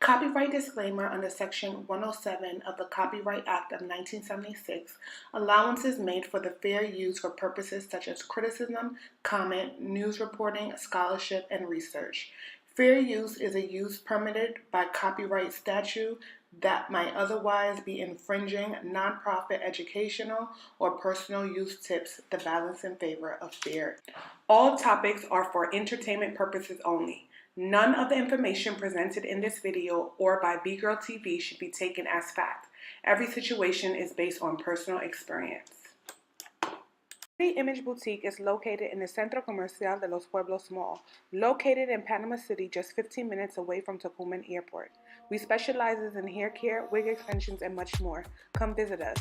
Copyright disclaimer under Section 107 of the Copyright Act of 1976, allowances made for the fair use for purposes such as criticism, comment, news reporting, scholarship, and research. Fair use is a use permitted by copyright statute that might otherwise be infringing nonprofit educational or personal use tips the balance in favor of fair. All topics are for entertainment purposes only. None of the information presented in this video or by VGIRLTV should be taken as fact. Every situation is based on personal experience. The Image Boutique is located in the Centro Comercial de los Pueblos Mall, located in Panama City, just 15 minutes away from Tocumen Airport. We specialize in hair care, wig extensions, and much more. Come visit us.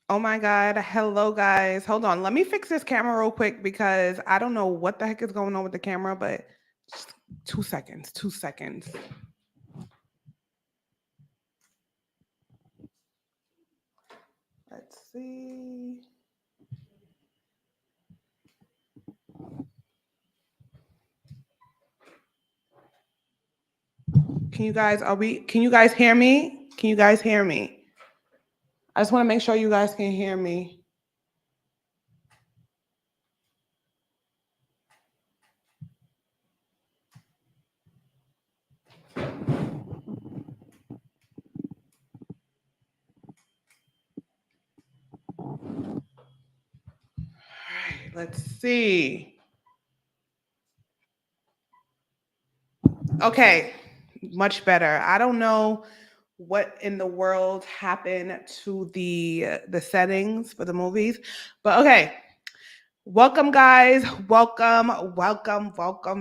Oh my God. Hello, guys. Hold on. Let me fix this camera real quick because I don't know what the heck is going on with the camera, but just 2 seconds, 2 seconds. Let's see. Can you guys hear me? Can you guys hear me? I just want to make sure you guys can hear me. All right, let's see. Okay, much better. I don't know what in the world happened to the settings for the movies, but okay. Welcome, guys. Welcome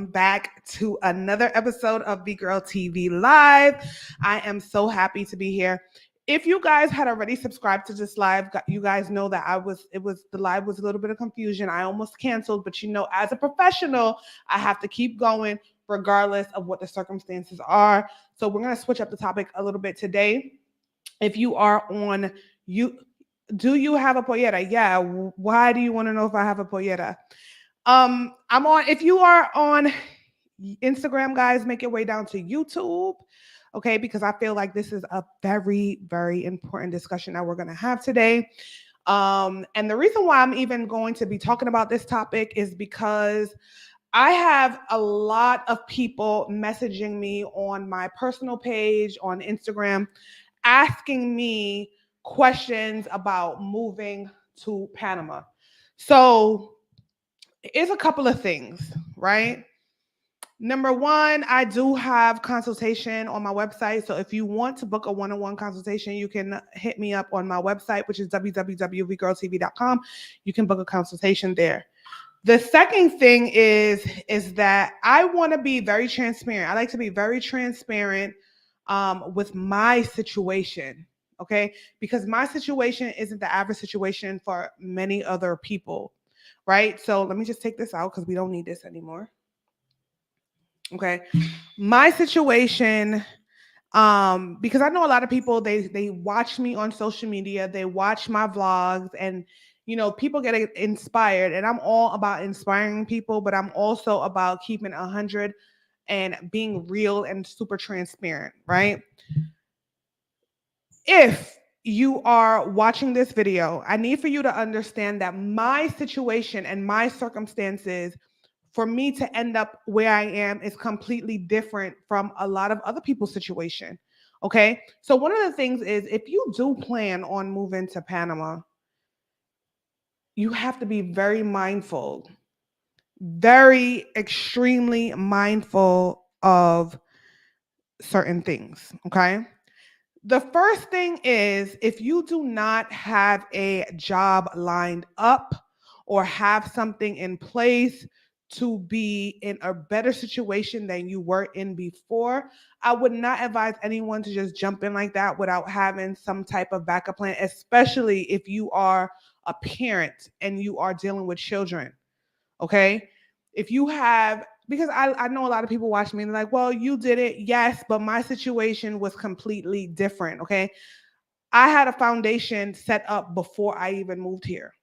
back to another episode of VGIRLTV Live. I am so happy to be here. If you guys had already subscribed to this live, you guys know that the live was a little bit of confusion. I almost canceled, but as a professional, I have to keep going regardless of what the circumstances are. So we're going to switch up the topic a little bit today. If you are on do you have a pollera? Yeah. Why do you want to know if I have a pollera? If you are on Instagram, guys, make your way down to YouTube. Okay, because I feel like this is a very, very important discussion that we're going to have today. And the reason why I'm even going to be talking about this topic is because I have a lot of people messaging me on my personal page on Instagram, asking me questions about moving to Panama. So it's a couple of things, right? Number one, I do have consultation on my website. So if you want to book a one-on-one consultation, you can hit me up on my website, which is www.vgirltv.com. You can book a consultation there. The second thing is that I want to be very transparent. I like to be very transparent with my situation, okay? Because my situation isn't the average situation for many other people, right? So let me just take this out because we don't need this anymore. Okay, my situation, because I know a lot of people, they watch me on social media, they watch my vlogs, and people get inspired, and I'm all about inspiring people, but I'm also about keeping 100 and being real and super transparent, right? If you are watching this video, I need for you to understand that my situation and my circumstances for me to end up where I am is completely different from a lot of other people's situation. Okay. So one of the things is if you do plan on moving to Panama, you have to be very mindful, very extremely mindful of certain things. Okay. The first thing is if you do not have a job lined up or have something in place to be in a better situation than you were in before, I would not advise anyone to just jump in like that without having some type of backup plan, especially if you are a parent and you are dealing with children. Okay. If you have, because I know a lot of people watch me and they're like, well, you did it. Yes, but my situation was completely different. Okay. I had a foundation set up before I even moved here.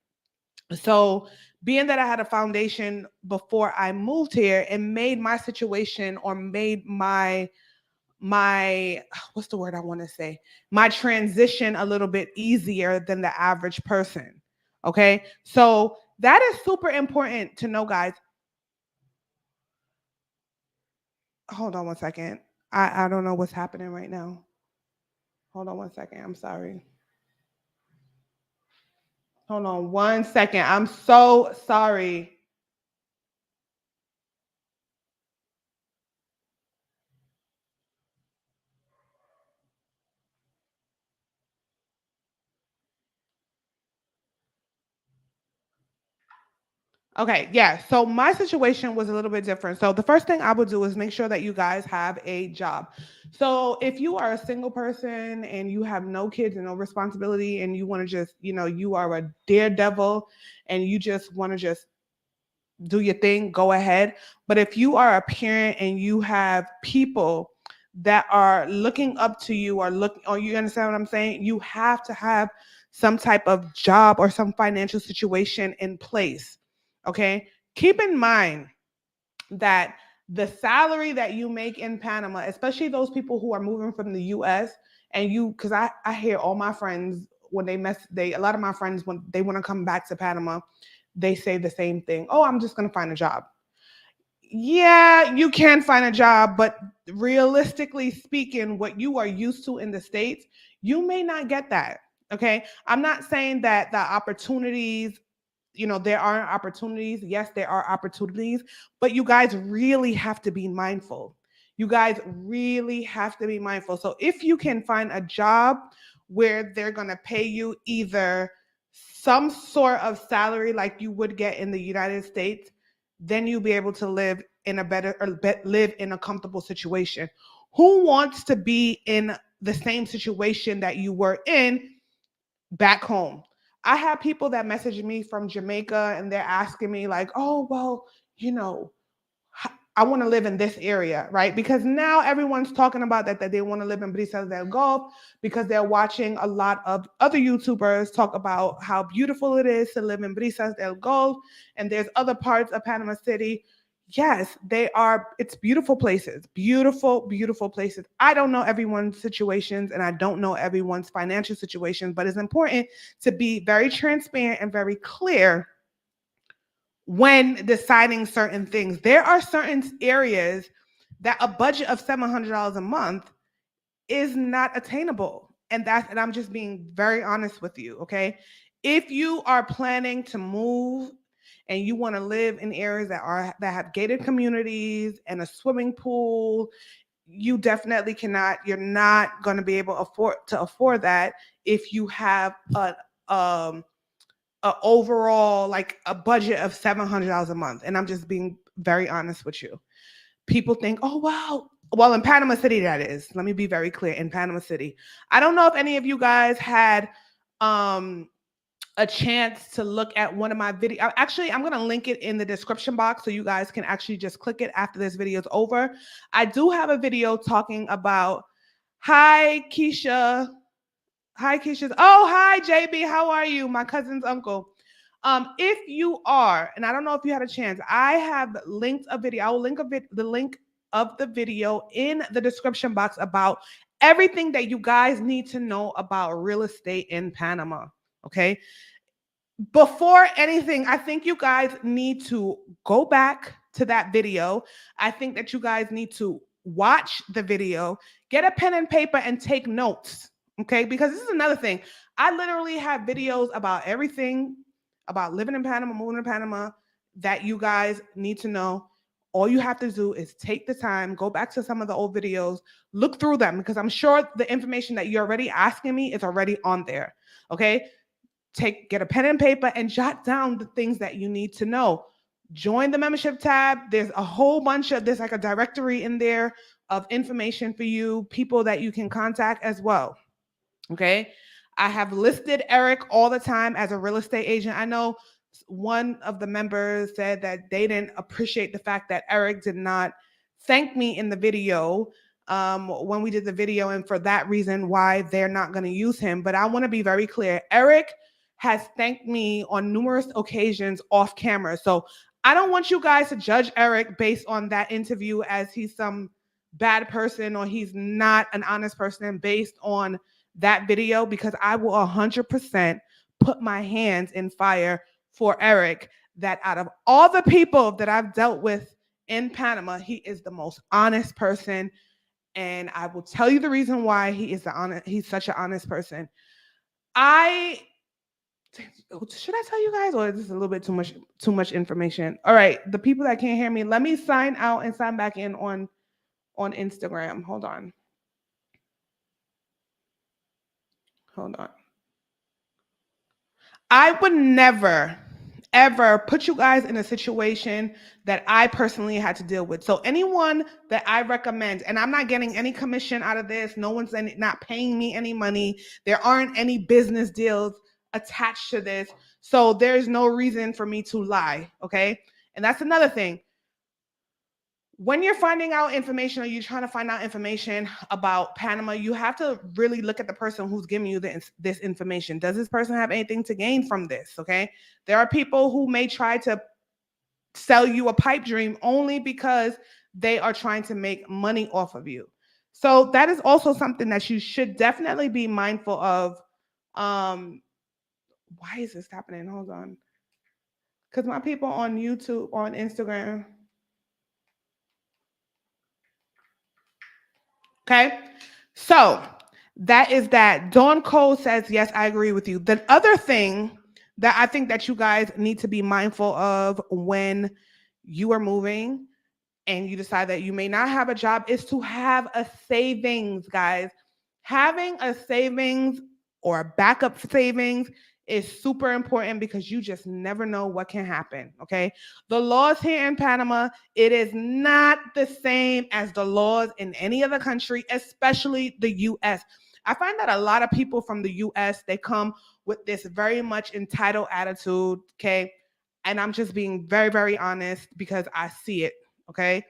So, being that I had a foundation before I moved here, it made my situation, or made my what's the word I want to say? My transition a little bit easier than the average person. Okay? So, that is super important to know, guys. Hold on one second. I don't know what's happening right now. Hold on one second. I'm sorry. Hold on one second. I'm so sorry. Okay, yeah. So my situation was a little bit different. So the first thing I would do is make sure that you guys have a job. So if you are a single person and you have no kids and no responsibility, and you want to just, you are a daredevil and you just want to just do your thing, go ahead. But if you are a parent and you have people that are looking up to you, or you understand what I'm saying, you have to have some type of job or some financial situation in place. Okay. Keep in mind that the salary that you make in Panama, especially those people who are moving from the US, and because I hear all my friends when a lot of my friends, when they want to come back to Panama, they say the same thing. Oh, I'm just going to find a job. Yeah, you can find a job, but realistically speaking, what you are used to in the States, you may not get that. Okay. I'm not saying that the opportunities, there aren't opportunities. Yes, there are opportunities, but you guys really have to be mindful. You guys really have to be mindful. So if you can find a job where they're going to pay you either some sort of salary like you would get in the United States, then you'll be able to live in a live in a comfortable situation. Who wants to be in the same situation that you were in back home? I have people that message me from Jamaica and they're asking me like, "Oh, well, you know, I want to live in this area," right? Because now everyone's talking about that they want to live in Brisas del Gulf, because they're watching a lot of other YouTubers talk about how beautiful it is to live in Brisas del Gulf, and there's other parts of Panama City. Yes, they are. It's beautiful places, beautiful, beautiful places. I don't know everyone's situations and I don't know everyone's financial situations, but it's important to be very transparent and very clear when deciding certain things. There are certain areas that a budget of $700 a month is not attainable. And I'm just being very honest with you, okay? If you are planning to move and you want to live in areas that have gated communities and a swimming pool, you definitely cannot, you're not going to be able to afford that if you have a overall, like, a budget of $700 a month. And I'm just being very honest with you. People think, oh wow. Well, in Panama City, that is. Let me be very clear. In Panama City, I don't know if any of you guys had um a chance to look at one of my videos. Actually, I'm going to link it in the description box so you guys can actually just click it after this video is over. I do have a video talking about, hi Keisha. Hi Keisha. Oh, hi JB. How are you? My cousin's uncle. If you are, and I don't know if you had a chance, I have linked a video. I will link the link of the video in the description box about everything that you guys need to know about real estate in Panama. Okay. Before anything, I think you guys need to go back to that video. I think that you guys need to watch the video, get a pen and paper, and take notes. Okay. Because this is another thing. I literally have videos about everything about living in Panama, moving to Panama, that you guys need to know. All you have to do is take the time, go back to some of the old videos, look through them, because I'm sure the information that you're already asking me is already on there. Okay. Get a pen and paper and jot down the things that you need to know. Join the membership tab. There's a whole bunch of, there's like a directory in there of information for you, people that you can contact as well. Okay. I have listed Eric all the time as a real estate agent. I know one of the members said that they didn't appreciate the fact that Eric did not thank me in the video when we did the video, and for that reason, why they're not going to use him. But I want to be very clear. Eric has thanked me on numerous occasions off camera. So I don't want you guys to judge Eric based on that interview as he's some bad person or he's not an honest person based on that video, because I will 100% put my hands in fire for Eric, that out of all the people that I've dealt with in Panama, he is the most honest person. And I will tell you the reason why he's such an honest person. Should I tell you guys, or is this a little bit too much information? All right, the people that can't hear me, let me sign out and sign back in on Instagram. Hold on. I would never, ever put you guys in a situation that I personally had to deal with. So anyone that I recommend, and I'm not getting any commission out of this, no one's not paying me any money. There aren't any business deals attached to this. So there's no reason for me to lie, okay? And that's another thing. When you're finding out information, or you're trying to find out information about Panama, you have to really look at the person who's giving you this information. Does this person have anything to gain from this? Okay. There are people who may try to sell you a pipe dream only because they are trying to make money off of you. So that is also something that you should definitely be mindful of. Why is this happening? Hold on. Because my people on YouTube, on Instagram. Okay. So that is that. Dawn Cole says, yes, I agree with you. The other thing that I think that you guys need to be mindful of when you are moving and you decide that you may not have a job is to have a savings, guys. Having a savings or a backup savings is super important, because you just never know what can happen, okay? The laws here in Panama, it is not the same as the laws in any other country, especially the US. I find that a lot of people from the US, they come with this very much entitled attitude, okay? And I'm just being very, very honest because I see it, okay?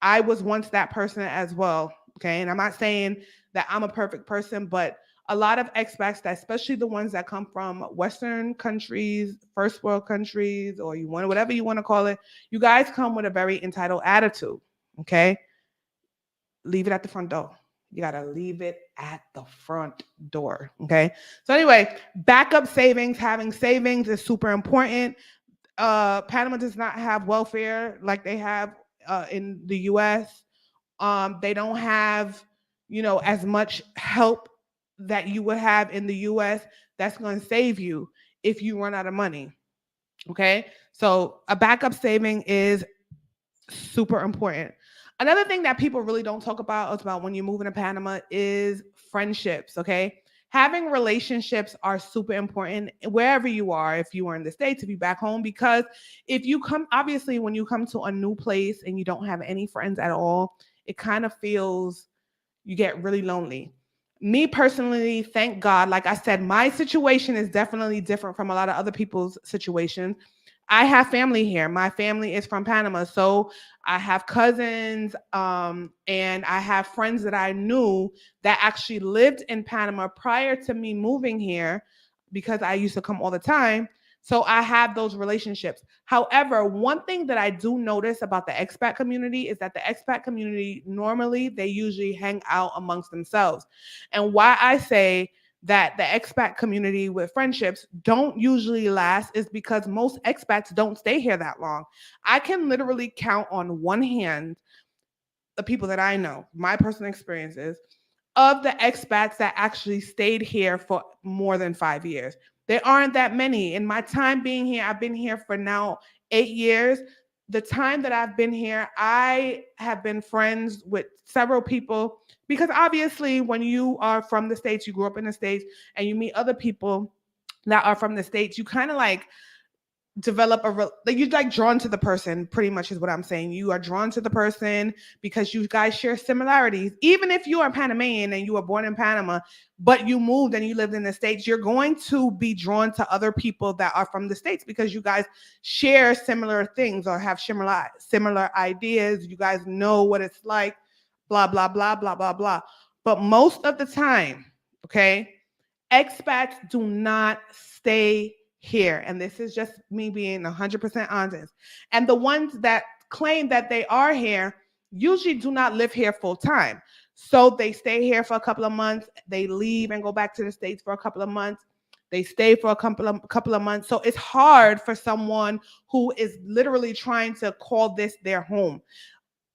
I was once that person as well, okay? And I'm not saying that I'm a perfect person, but a lot of expats, especially the ones that come from Western countries, first world countries, or whatever you want to call it, you guys come with a very entitled attitude, okay? Leave it at the front door. You got to leave it at the front door, okay? So anyway, backup savings, having savings is super important. Panama does not have welfare like they have in the US. They don't have, as much help that you would have in the US that's going to save you if you run out of money. Okay. So a backup saving is super important. Another thing that people really don't talk about when you're moving to Panama is friendships. Okay. Having relationships are super important wherever you are, if you are in the States, if you're back home, because obviously, when you come to a new place and you don't have any friends at all, it kind of feels, you get really lonely. Me personally, thank God, like I said, my situation is definitely different from a lot of other people's situations. I have family here. My family is from Panama. So I have cousins and I have friends that I knew that actually lived in Panama prior to me moving here, because I used to come all the time. So I have those relationships. However, one thing that I do notice about the expat community is that the expat community, normally they usually hang out amongst themselves. And why I say that the expat community with friendships don't usually last is because most expats don't stay here that long. I can literally count on one hand the people that I know, my personal experiences, of the expats that actually stayed here for more than 5 years. There aren't that many. In my time being here, I've been here for now 8 years. The time that I've been here, I have been friends with several people, because obviously when you are from the States, you grew up in the States, and you meet other people that are from the States, you kind of like develop you're like drawn to the person, pretty much is what I'm saying. You are drawn to the person because you guys share similarities. Even if you are Panamanian and you were born in Panama, but you moved and you lived in the States, you're going to be drawn to other people that are from the States because you guys share similar things or have similar ideas. You guys know what it's like, blah, blah, blah, blah, blah, blah. But most of the time, okay, expats do not stay here. And this is just me being 100% honest. And the ones that claim that they are here usually do not live here full time. So they stay here for a couple of months, they leave and go back to the States for a couple of months. They stay for a couple of months. So it's hard for someone who is literally trying to call this their home.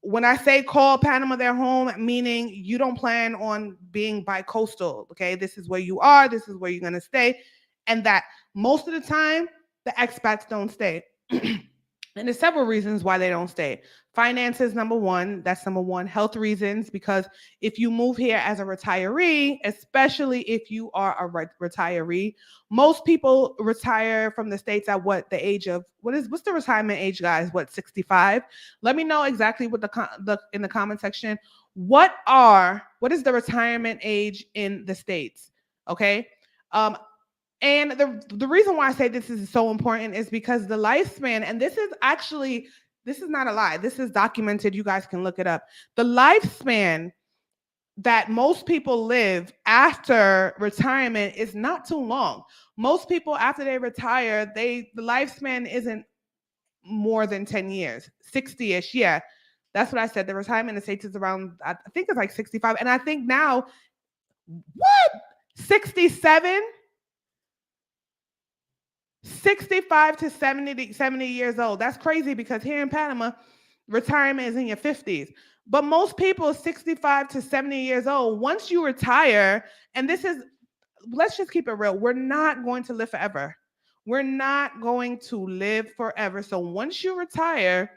When I say call Panama their home, meaning you don't plan on being bi-coastal, okay? This is where you are, this is where you're gonna stay, and that most of the time, the expats don't stay. And there's several reasons why they don't stay. Finances, number one. That's number one. Health reasons, because if you move here as a retiree, especially if you are a retiree, most people retire from the States at what, the age of, what's the retirement age, guys? What, 65? Let me know exactly what in the comment section. What is the retirement age in the States? Okay. And the reason why I say this is so important is because the lifespan, and this is not a lie, this is documented, you guys can look it up. The lifespan that most people live after retirement is not too long. Most people, after they retire, the lifespan isn't more than 10 years, 60-ish. Yeah, that's what I said. The retirement in the States is around, I think it's like 65. And I think now, what? 67? 65 to 70 years old. That's crazy because here in Panama, retirement is in your 50s. But most people 65 to 70 years old, once you retire, and let's just keep it real, we're not going to live forever. We're not going to live forever. So once you retire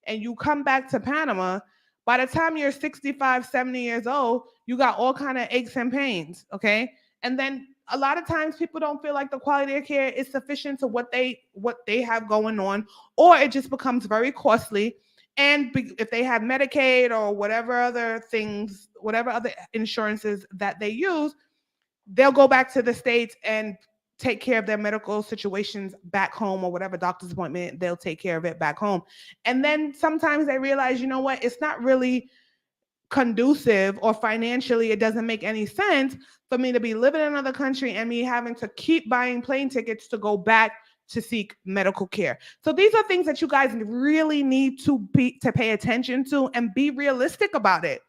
and you come back to Panama, by the time you're 65, 70 years old, you got all kind of aches and pains, okay? And then a lot of times people don't feel like the quality of care is sufficient to what they have going on, or it just becomes very costly. And if they have Medicaid or whatever other things, whatever other insurances that they use, they'll go back to the States and take care of their medical situations back home, or whatever doctor's appointment, they'll take care of it back home. And then sometimes they realize, you know what, it's not really conducive, or financially it doesn't make any sense for me to be living in another country and me having to keep buying plane tickets to go back to seek medical care. So these are things that you guys really need to pay attention to and be realistic about it.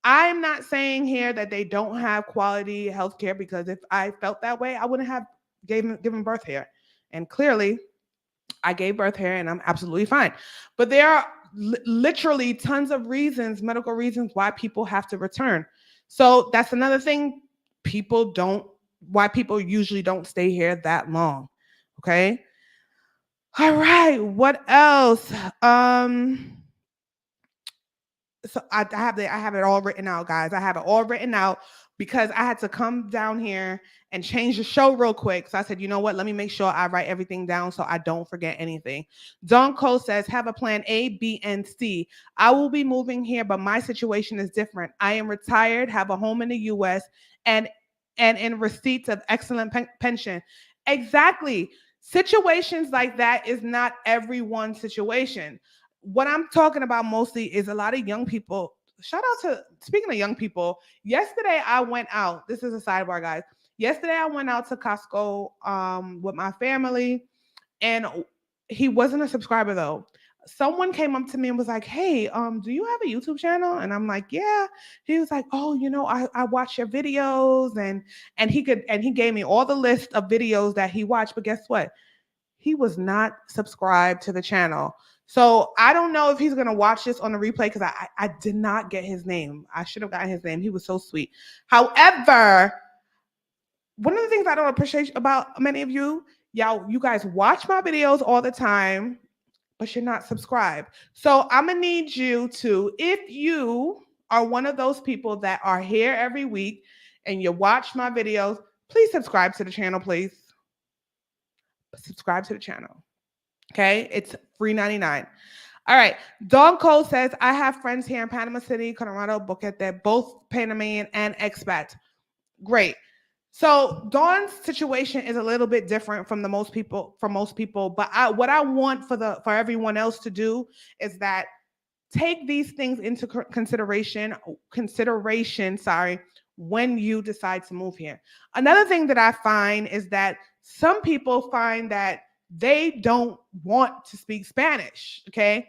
I'm not saying here that they don't have quality health care, because if I felt that way, I wouldn't have given birth here. And clearly I gave birth here and I'm absolutely fine. But there are literally tons of reasons, medical reasons, why people have to return. So that's another thing, why people usually don't stay here that long. Okay. All right. What else? So I have it all written out, guys. I have it all written out because I had to come down here and change the show real quick. So I said, you know what? Let me make sure I write everything down so I don't forget anything. Don Cole says, have a plan A, B, and C. I will be moving here, but my situation is different. I am retired, have a home in the US, and in receipts of excellent pension. Exactly. Situations like that is not everyone's situation. What I'm talking about mostly is a lot of young people. Shout out to, speaking of young people, yesterday I went out. This is a sidebar, guys. Yesterday I went out to Costco with my family, and he wasn't a subscriber though. Someone came up to me and was like, "Hey, do you have a YouTube channel?" And I'm like, "Yeah." He was like, "Oh, I watch your videos," and he gave me all the list of videos that he watched. But guess what? He was not subscribed to the channel. So I don't know if he's going to watch this on the replay, because I did not get his name. I should have gotten his name. He was so sweet. However, one of the things I don't appreciate about many of you guys watch my videos all the time, but you're not subscribed. So I'm going to need you to, if you are one of those people that are here every week and you watch my videos, please subscribe to the channel, please. Subscribe to the channel. Okay, it's free 99. All right. Dawn Cole says, I have friends here in Panama City, Colorado, Boquete, both Panamanian and expat. Great. So Dawn's situation is a little bit different from most people. But what I want for everyone else to do is that take these things into consideration, sorry, when you decide to move here. Another thing that I find is that some people find that they don't want to speak Spanish. Okay,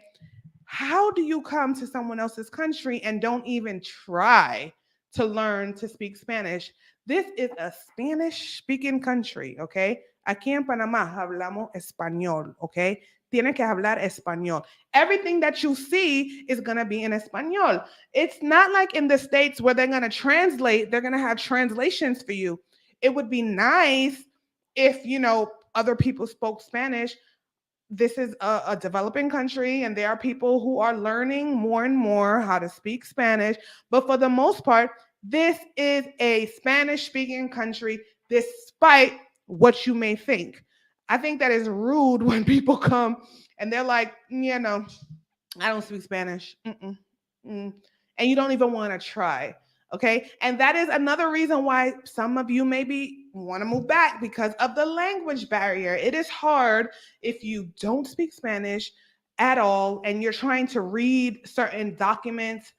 how do you come to someone else's country and don't even try to learn to speak Spanish? This is a Spanish speaking country, okay? Aquí en Panamá hablamos español, okay? Tienes que hablar español. Everything that you see is going to be in español. It's not like in the States where they're going to translate, they're going to have translations for you. It would be nice if, other people spoke Spanish. This is a developing country, and there are people who are learning more and more how to speak Spanish. But for the most part, this is a Spanish speaking country, despite what you may think. I think that is rude when people come and they're like, I don't speak Spanish. Mm-mm. Mm. And you don't even want to try. Okay. And that is another reason why some of you maybe want to move back, because of the language barrier. It is hard if you don't speak Spanish at all and you're trying to read certain documents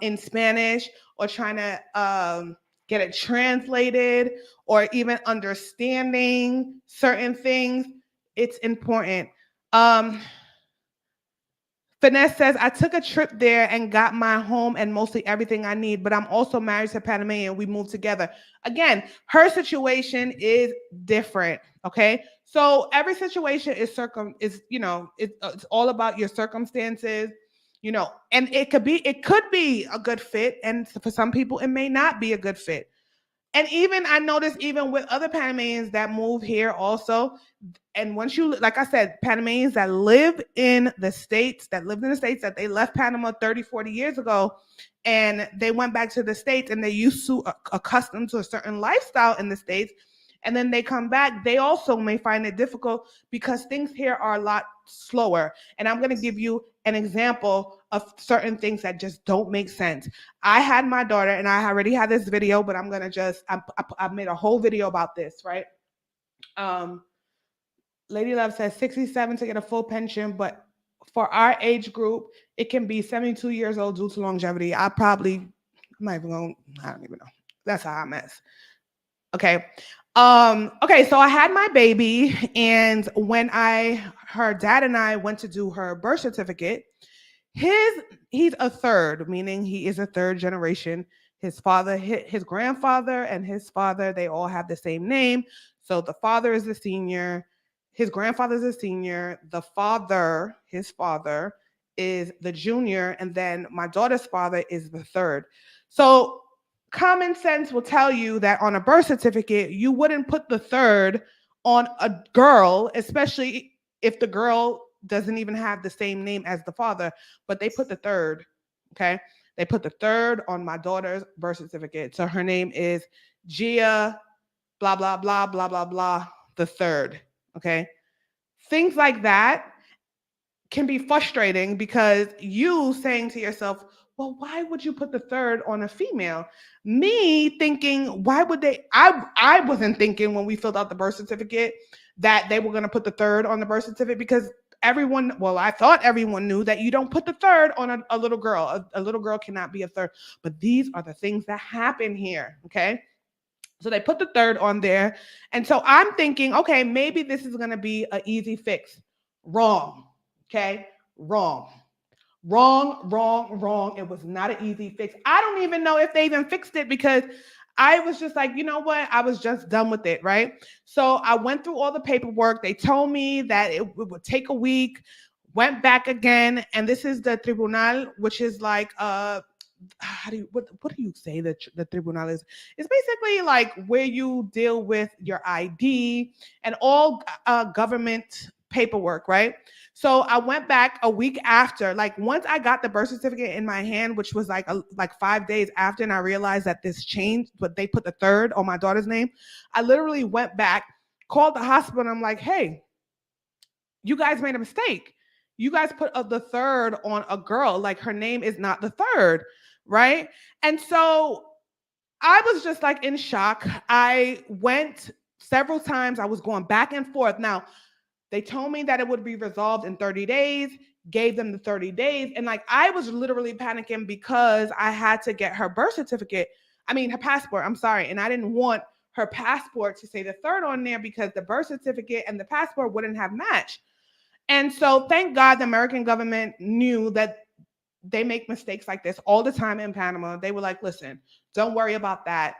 in Spanish, or trying to get it translated, or even understanding certain things. It's important. Finesse says, I took a trip there and got my home and mostly everything I need, but I'm also married to Panamanian. We moved together. Again, her situation is different. Okay. So every situation is it's all about your circumstances, and it could be a good fit. And for some people, it may not be a good fit. And even I noticed, even with other Panamanians that move here also, and once you, like I said, Panamanians that lived in the States, that they left Panama 30, 40 years ago, and they went back to the States and they used to accustomed to a certain lifestyle in the States, and then they come back, they also may find it difficult because things here are a lot slower. And I'm going to give you an example of certain things that just don't make sense. I had my daughter, and I already had this video, but I'm going to I made a whole video about this, right? Lady Love says 67 to get a full pension, but for our age group, it can be 72 years old due to longevity. I don't even know. That's a hot mess. Okay. Okay, so I had my baby, and when her dad and I went to do her birth certificate, he's a third, meaning he is a third generation. His father, his grandfather, and his father, they all have the same name. So the father is the senior, his grandfather is the senior, his father is the junior, and then my daughter's father is the third. So common sense will tell you that on a birth certificate, you wouldn't put the third on a girl, especially if the girl doesn't even have the same name as the father, but they put the third. Okay. They put the third on my daughter's birth certificate. So her name is Gia, blah, blah, blah, blah, blah, blah, the third. Okay. Things like that can be frustrating because you saying to yourself, well, why would you put the third on a female? Me thinking, why would they? I wasn't thinking when we filled out the birth certificate that they were going to put the third on the birth certificate, because I thought everyone knew that you don't put the third on a little girl. A little girl cannot be a third. But these are the things that happen here. Okay. So they put the third on there. And so I'm thinking, okay, maybe this is going to be an easy fix. Wrong. Okay. Wrong. It was not an easy fix. I don't even know if they even fixed it, because I was just like, you know what? I was just done with it, right? So I went through all the paperwork. They told me that it would take a week, went back again. And this is the tribunal, which is like, what do you say that the tribunal is? It's basically like where you deal with your ID and all government paperwork, right? So I went back a week after, like once I got the birth certificate in my hand, which was like 5 days after, and I realized that this changed, but they put the third on my daughter's name. I literally went back, called the hospital, and I'm like, hey, you guys made a mistake. You guys put the third on a girl. Like, her name is not the third, right? And so I was just like in shock. I went several times. I was going back and forth. Now, they told me that it would be resolved in 30 days, gave them the 30 days. And like, I was literally panicking because I had to get her birth certificate. I mean, her passport, I'm sorry. And I didn't want her passport to say the third on there because the birth certificate and the passport wouldn't have matched. And so thank God the American government knew that they make mistakes like this all the time in Panama. They were like, listen, don't worry about that.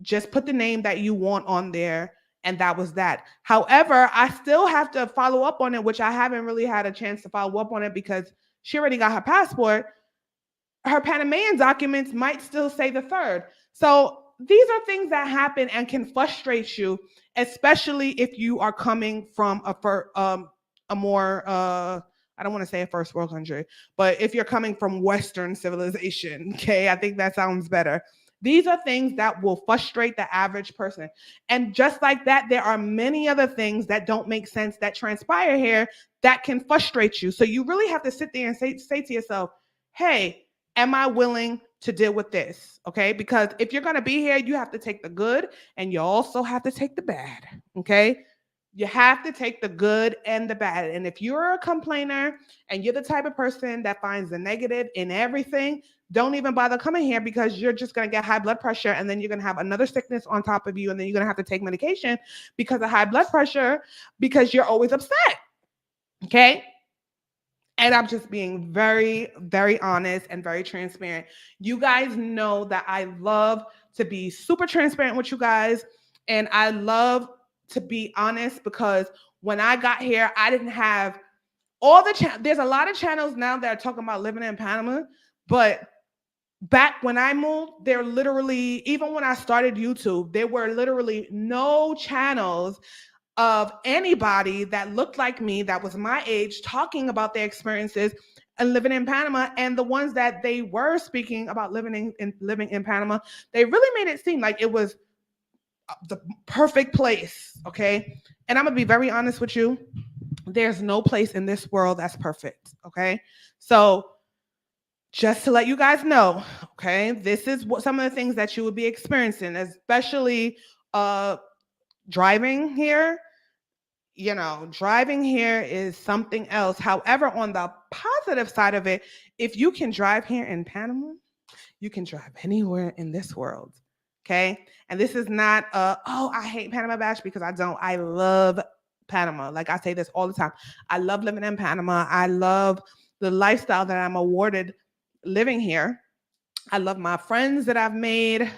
Just put the name that you want on there. And that was that. However, I still have to follow up on it, which I haven't really had a chance to follow up on it because she already got her passport. Her Panamanian documents might still say the third. So these are things that happen and can frustrate you, especially if you are coming from a more I don't want to say a first world country, but if you're coming from Western civilization, okay, I think that sounds better. These are things that will frustrate the average person. And just like that, there are many other things that don't make sense that transpire here that can frustrate you. So you really have to sit there and say to yourself, hey, am I willing to deal with this? Okay, because if you're going to be here, you have to take the good and you also have to take the bad. Okay, you have to take the good and the bad. And if you're a complainer and you're the type of person that finds the negative in everything, don't even bother coming here because you're just going to get high blood pressure and then you're going to have another sickness on top of you. And then you're going to have to take medication because of high blood pressure because you're always upset. Okay. And I'm just being very, very honest and very transparent. You guys know that I love to be super transparent with you guys. And I love to be honest because when I got here, I didn't have all the there's a lot of channels now that are talking about living in Panama, but back when I moved, there literally, even when I started YouTube, there were literally no channels of anybody that looked like me, that was my age, talking about their experiences and living in Panama. And the ones that they were speaking about living in Panama, they really made it seem like it was the perfect place. Okay. And I'm gonna be very honest with you. There's no place in this world that's perfect. Okay. So just to let you guys know, okay, this is what some of the things that you would be experiencing, especially driving here. You know, driving here is something else. However, on the positive side of it, if you can drive here in Panama, you can drive anywhere in this world. Okay. And this is not oh, I hate Panama Bash, because I don't. I love Panama. Like, I say this all the time. I love living in Panama. I love the lifestyle that I'm awarded living here. I love my friends that I've made,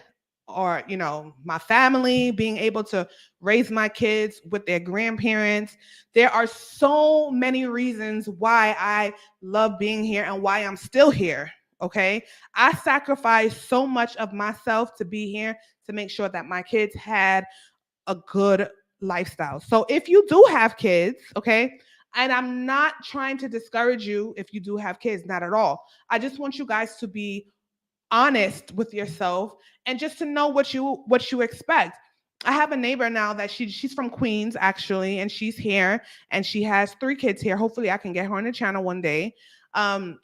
or, you know, my family, being able to raise my kids with their grandparents. There are so many reasons why I love being here and why I'm still here. Okay. I sacrificed so much of myself to be here to make sure that my kids had a good lifestyle. So if you do have kids, okay, and I'm not trying to discourage you if you do have kids, not at all. I just want you guys to be honest with yourself and just to know what you expect. I have a neighbor now that she's from Queens, actually, and she's here and she has 3 kids here. Hopefully I can get her on the channel one day. And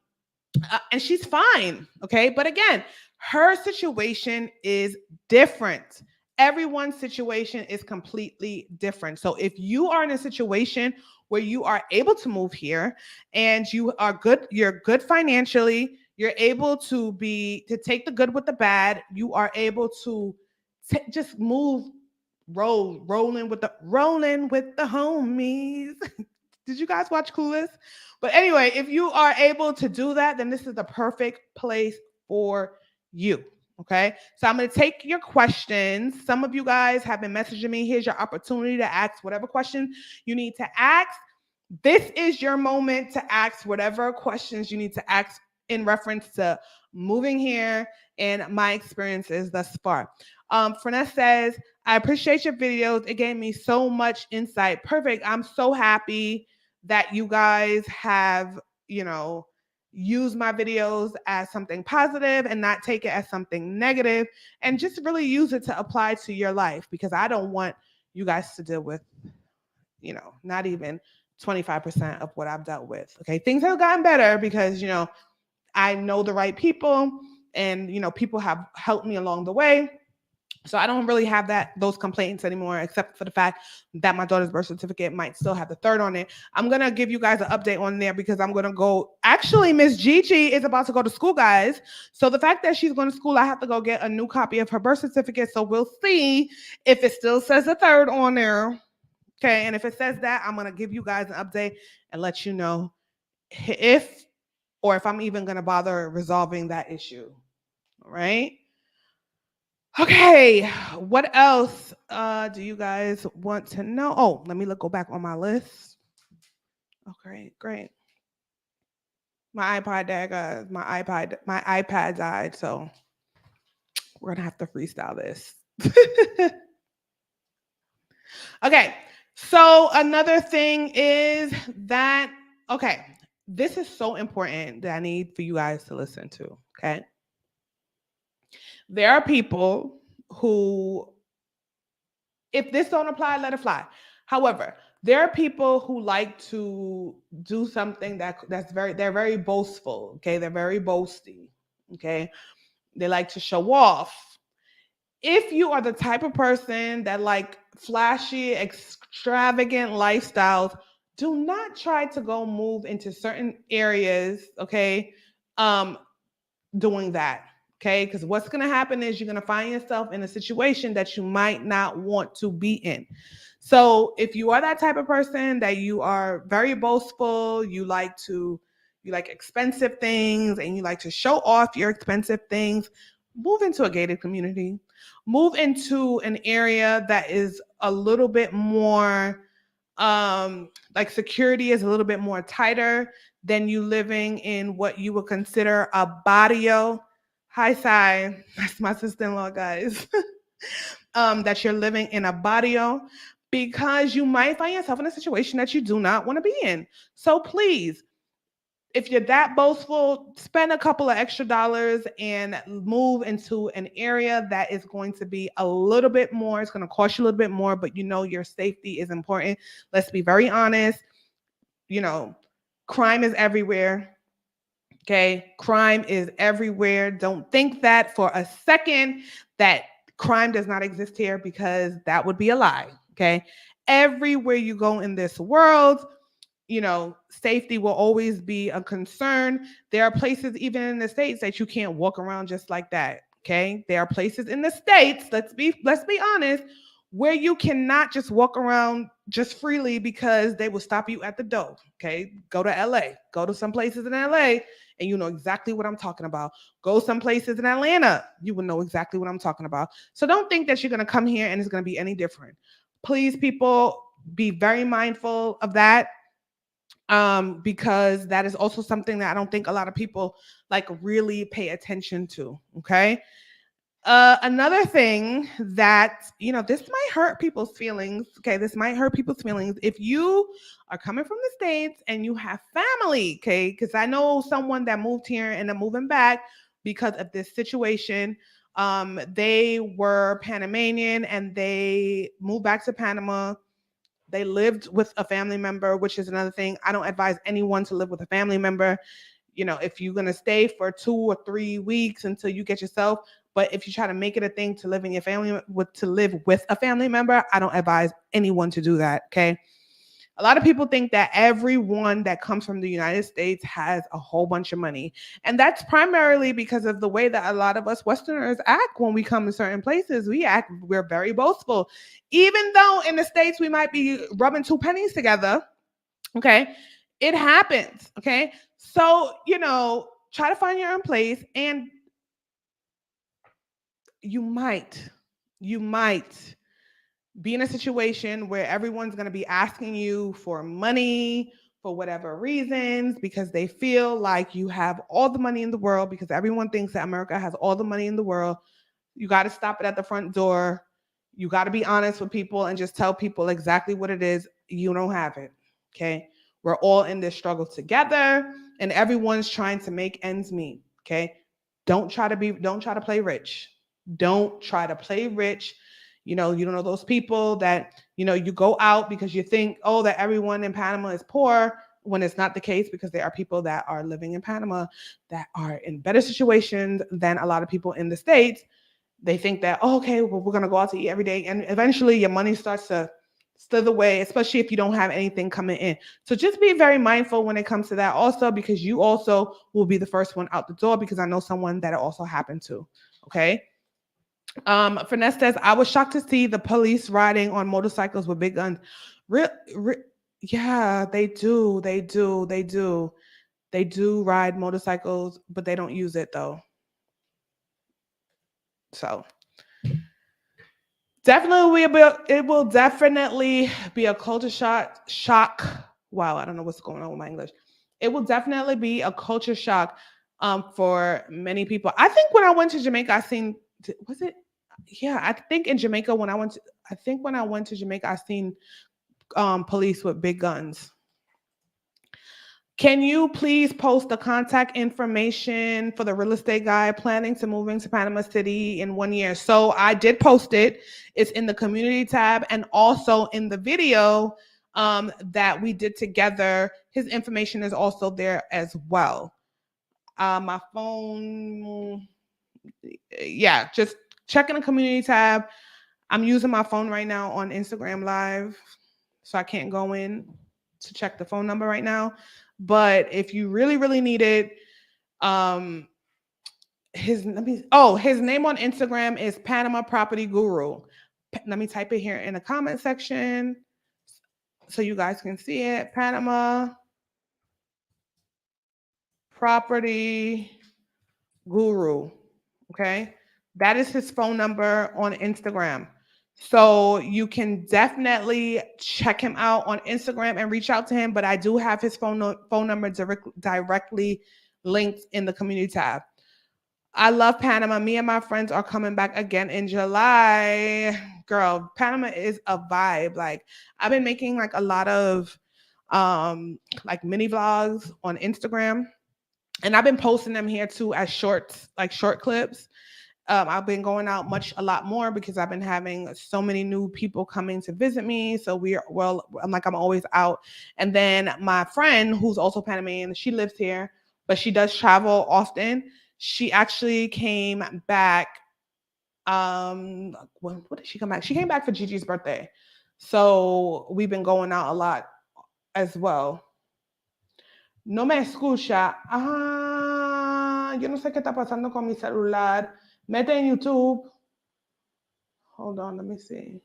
she's fine, okay? But again, her situation is different. Everyone's situation is completely different. So if you are in a situation where you are able to move here and you're good financially, you're able to take the good with the bad, you are able to just move, rolling with the homies. Did you guys watch Clueless? But anyway, if you are able to do that, then this is the perfect place for you. Okay. So I'm going to take your questions. Some of you guys have been messaging me. Here's your opportunity to ask whatever questions you need to ask. This is your moment to ask whatever questions you need to ask in reference to moving here and my experiences thus far. Ferness says, I appreciate your videos. It gave me so much insight. Perfect. I'm so happy that you guys have, use my videos as something positive and not take it as something negative, and just really use it to apply to your life, because I don't want you guys to deal with, not even 25% of what I've dealt with. Okay. Things have gotten better because, I know the right people and, people have helped me along the way. So I don't really have those complaints anymore, except for the fact that my daughter's birth certificate might still have the third on it. I'm gonna give you guys an update on there because I'm gonna go. Actually, Miss Gigi is about to go to school, guys. So the fact that she's going to school, I have to go get a new copy of her birth certificate. So we'll see if it still says the third on there. Okay, and if it says that, I'm gonna give you guys an update and let you know if or if I'm even gonna bother resolving that issue. All right. Okay, what else do you guys want to know? Oh, let me go back on my list. Oh, great. My iPad died, guys. My iPad died, so we're gonna have to freestyle this. Okay, so another thing is that, okay, this is so important that I need for you guys to listen to, okay? There are people who, if this don't apply, let it fly. However, there are people who like to do something they're very boastful, okay? They're very boasty, okay? They like to show off. If you are the type of person that like flashy, extravagant lifestyles, do not try to go move into certain areas, okay? Doing that. Okay, because what's going to happen is you're going to find yourself in a situation that you might not want to be in. So if you are that type of person that you are very boastful, you like expensive things and you like to show off your expensive things, move into a gated community. Move into an area that is a little bit more like security is a little bit more tighter than you living in what you would consider a barrio. Hi, Sai. That's my sister-in-law, guys. That you're living in a barrio because you might find yourself in a situation that you do not want to be in. So please, if you're that boastful, spend a couple of extra dollars and move into an area that is going to be a little bit more. It's going to cost you a little bit more, but your safety is important. Let's be very honest. Crime is everywhere. Okay. Crime is everywhere. Don't think that for a second that crime does not exist here, because that would be a lie. Okay. Everywhere you go in this world, safety will always be a concern. There are places even in the States that you can't walk around just like that. Okay. There are places in the States, let's be honest, where you cannot just walk around just freely because they will stop you at the door. Okay. Go to LA. Go to some places in LA and you know exactly what I'm talking about. Go some places in Atlanta. You will know exactly what I'm talking about. So don't think that you're going to come here and it's going to be any different. Please, people, be very mindful of that. Because that is also something that I don't think a lot of people like really pay attention to. Okay. Another thing that, this might hurt people's feelings. Okay. This might hurt people's feelings. If you are coming from the States and you have family, okay, because I know someone that moved here and they're moving back because of this situation. They were Panamanian and they moved back to Panama. They lived with a family member, which is another thing. I don't advise anyone to live with a family member. If you're going to stay for 2 or 3 weeks until you get yourself, but if you try to make it a thing to live in your family, to live with a family member, I don't advise anyone to do that. Okay. A lot of people think that everyone that comes from the United States has a whole bunch of money. And that's primarily because of the way that a lot of us Westerners act when we come to certain places. We're very boastful. Even though in the States we might be rubbing 2 pennies together, okay? It happens, okay? So, try to find your own place, and you might be in a situation where everyone's going to be asking you for money for whatever reasons, because they feel like you have all the money in the world, because everyone thinks that America has all the money in the world. You got to stop it at the front door. You got to be honest with people and just tell people exactly what it is. You don't have it. Okay. We're all in this struggle together and everyone's trying to make ends meet. Okay. Don't try to play rich. Don't try to play rich. You don't know those people that You go out because you think, oh, that everyone in Panama is poor, when it's not the case, because there are people that are living in Panama that are in better situations than a lot of people in the States. They think that, oh, okay, well, we're going to go out to eat every day. And eventually your money starts to slither away, especially if you don't have anything coming in. So just be very mindful when it comes to that also, because you also will be the first one out the door, because I know someone that it also happened to. Okay. Finesse says, I was shocked to see the police riding on motorcycles with big guns. Real, yeah, they do. They do. They do. They do ride motorcycles, but they don't use it though. So definitely, it will definitely be a culture shock. Wow, I don't know what's going on with my English. It will definitely be a culture shock for many people. I think when I went to Jamaica, I seen, was it? Yeah, I think in Jamaica when I went to Jamaica, I seen police with big guns. Can you please post the contact information for the real estate guy planning to move into Panama City in 1 year? So I did post it. It's in the community tab and also in the video that we did together. His information is also there as well. My phone, yeah, just check in the community tab. I'm using my phone right now on Instagram Live, so I can't go in to check the phone number right now. But if you really, really need it, his name on Instagram is Panama Property Guru. Let me type it here in the comment section so you guys can see it. Panama Property Guru. Okay. That is his phone number on Instagram. So you can definitely check him out on Instagram and reach out to him. But I do have his phone number directly linked in the community tab. I love Panama. Me and my friends are coming back again in July. Girl, Panama is a vibe. Like, I've been making like a lot of like mini vlogs on Instagram. And I've been posting them here too as shorts, like short clips. I've been going out a lot more because I've been having so many new people coming to visit me. So I'm always out. And then my friend, who's also Panamanian, she lives here, but she does travel often. She actually came back. When did she come back? She came back for Gigi's birthday. So we've been going out a lot as well. No me escucha. Yo no sé qué está pasando con mi celular. Mete en YouTube. Hold on, let me see.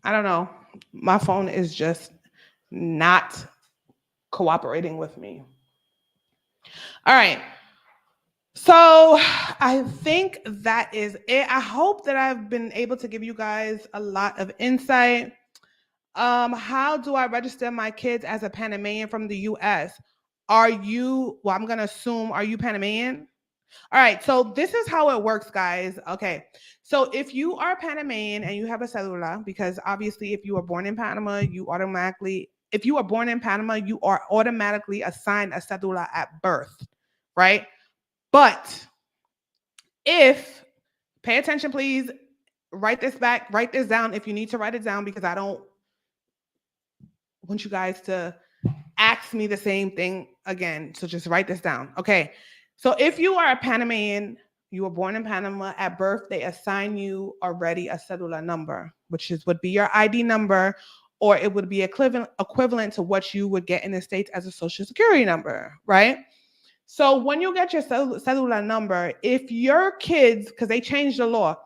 I don't know. My phone is just not cooperating with me. All right. So I think that is it. I hope that I've been able to give you guys a lot of insight. How do I register my kids as a Panamanian from the US? I'm going to assume, are you Panamanian? All right, so this is how it works, guys. Okay, so if you are Panamanian and you have a cedula, because obviously if you are born in Panama, you are automatically assigned a cedula at birth, right? But pay attention, please, write this down if you need to write it down, because I don't want you guys to ask me the same thing again. So just write this down. Okay. So if you are a Panamanian, you were born in Panama at birth, they assign you already a cedula number, which would be your ID number, or it would be equivalent to what you would get in the States as a social security number, right? So when you get your cedula number, if your kids, because they changed the law,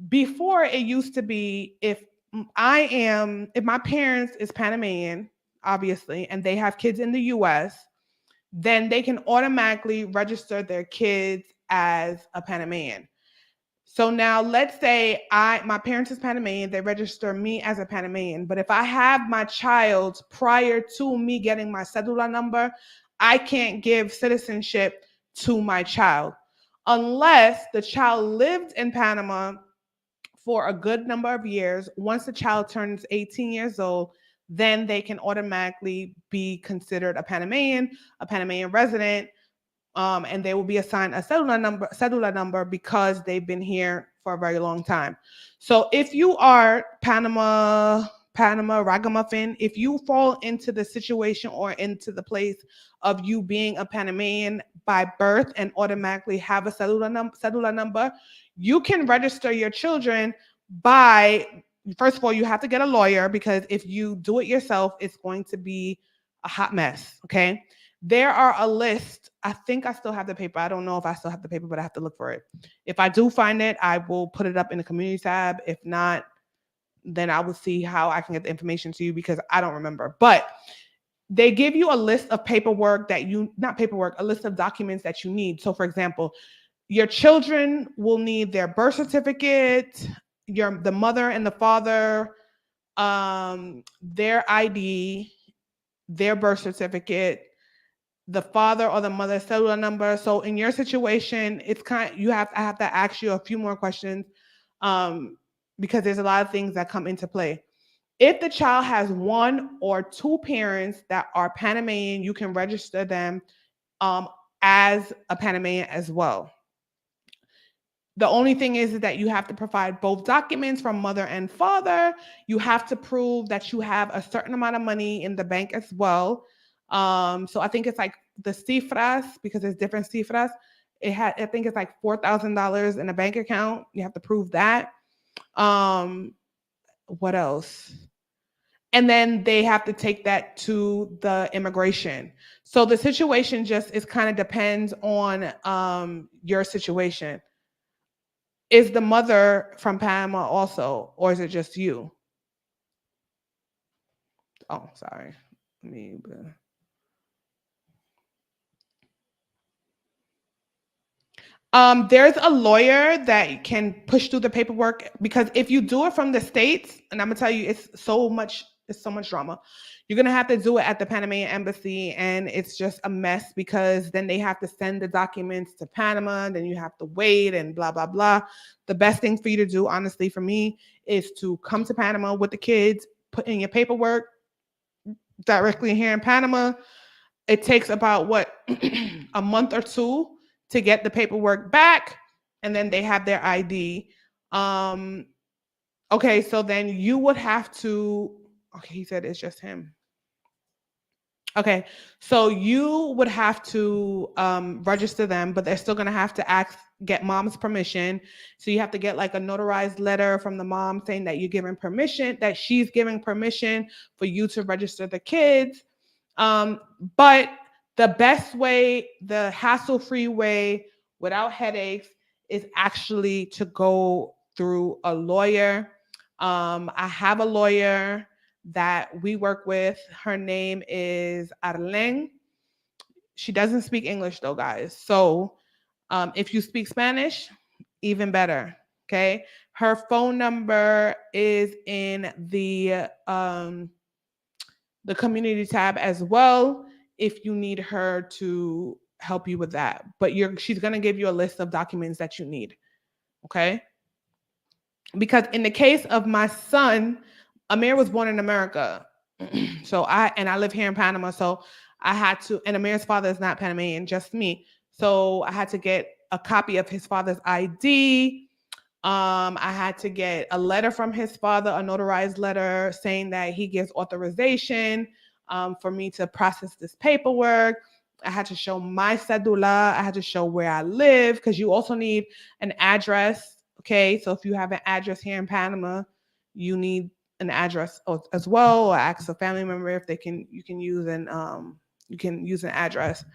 before it used to be if my parents is Panamanian, obviously, and they have kids in the US, then they can automatically register their kids as a Panamanian. So now let's say my parents is Panamanian, they register me as a Panamanian, but if I have my child prior to me getting my cedula number, I can't give citizenship to my child unless the child lived in Panama for a good number of years. Once the child turns 18 years old, then they can automatically be considered a Panamanian resident, and they will be assigned a cellular number because they've been here for a very long time. So if you are Panama ragamuffin, if you fall into the situation or into the place of you being a Panamanian by birth and automatically have a cellular number, you can register your children by, first of all, you have to get a lawyer, because if you do it yourself, it's going to be a hot mess. Okay. There are a list. I think I still have the paper. I don't know if I still have the paper, but I have to look for it. If I do find it, I will put it up in the community tab. If not, then I will see how I can get the information to you, because I don't remember. But they give you a list of paperwork that you, not paperwork, a list of documents that you need. So for example, your children will need their birth certificate, the mother and the father, their ID, their birth certificate, the father or the mother's cellular number. So in your situation, it's I have to ask you a few more questions, because there's a lot of things that come into play. If the child has one or two parents that are Panamanian, you can register them as a Panamanian as well. The only thing is that you have to provide both documents from mother and father. You have to prove that you have a certain amount of money in the bank as well. So I think it's like the cifras, because there's different cifras. I think it's like $4,000 in a bank account. You have to prove that. What else? And then they have to take that to the immigration. So the situation just is kind of depends on your situation. Is the mother from Panama also, or is it just you? Oh, sorry. There's a lawyer that can push through the paperwork, because if you do it from the States, and I'm gonna tell you, it's so much drama. You're gonna have to do it at the Panamanian embassy, and it's just a mess, because then they have to send the documents to Panama, then you have to wait and blah blah blah. The best thing for you to do, honestly, for me, is to come to Panama with the kids, put in your paperwork directly here in Panama. It takes about a month or two to get the paperwork back, and then they have their ID. Okay, so then you would have to. Okay, he said it's just him. Okay, so you would have to register them, but they're still gonna have to get mom's permission. So you have to get like a notarized letter from the mom saying that you're giving permission, that she's giving permission for you to register the kids. But the best way, the hassle-free way, without headaches, is actually to go through a lawyer. I have a lawyer that we work with. Her name is Arlene. She doesn't speak English though, guys. So if you speak Spanish, even better. Okay. Her phone number is in the community tab as well, if you need her to help you with that. But she's gonna give you a list of documents that you need. Okay. Because in the case of my son, Amir was born in America. So I live here in Panama. So I had to, and Amir's father is not Panamanian, just me. So I had to get a copy of his father's ID. I had to get a letter from his father, a notarized letter saying that he gives authorization for me to process this paperwork. I had to show my cedula. I had to show where I live, because you also need an address. Okay, so if you have an address here in Panama, you need an address as well, or ask a family member if you can use an address,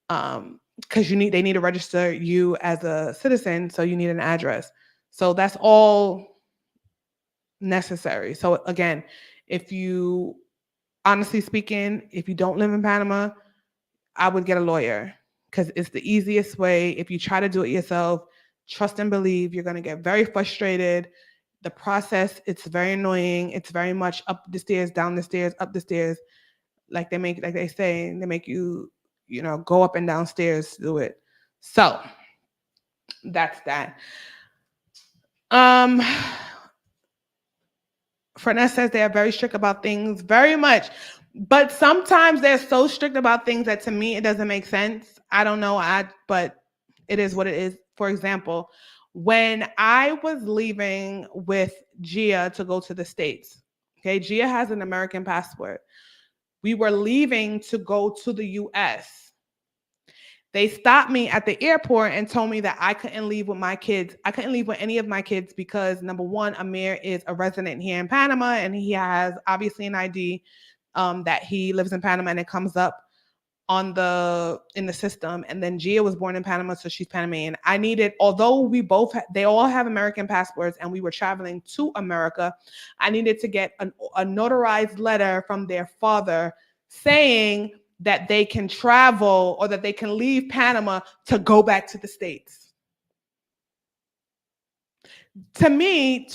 because they need to register you as a citizen, so you need an address. So that's all necessary. So again, honestly speaking, if you don't live in Panama, I would get a lawyer, because it's the easiest way. If you try to do it yourself, trust and believe, you're going to get very frustrated. The process, it's very annoying. It's very much up the stairs, down the stairs, up the stairs. Like they say, they make you, go up and down stairs to do it. So that's that. Um, Fernette says they are very strict about things, very much. But sometimes they're so strict about things that to me it doesn't make sense. I don't know. But it is what it is. For example, when I was leaving with Gia to go to the States, okay, Gia has an American passport. We were leaving to go to the US. They stopped me at the airport and told me that I couldn't leave with my kids. I couldn't leave with any of my kids because number one, Amir is a resident here in Panama and he has obviously an ID that he lives in Panama and it comes up on in the system. And then Gia was born in Panama, so she's Panamanian. I needed, although they all have American passports and we were traveling to America, I needed to get a notarized letter from their father saying that they can travel or that they can leave Panama to go back to the States. To me,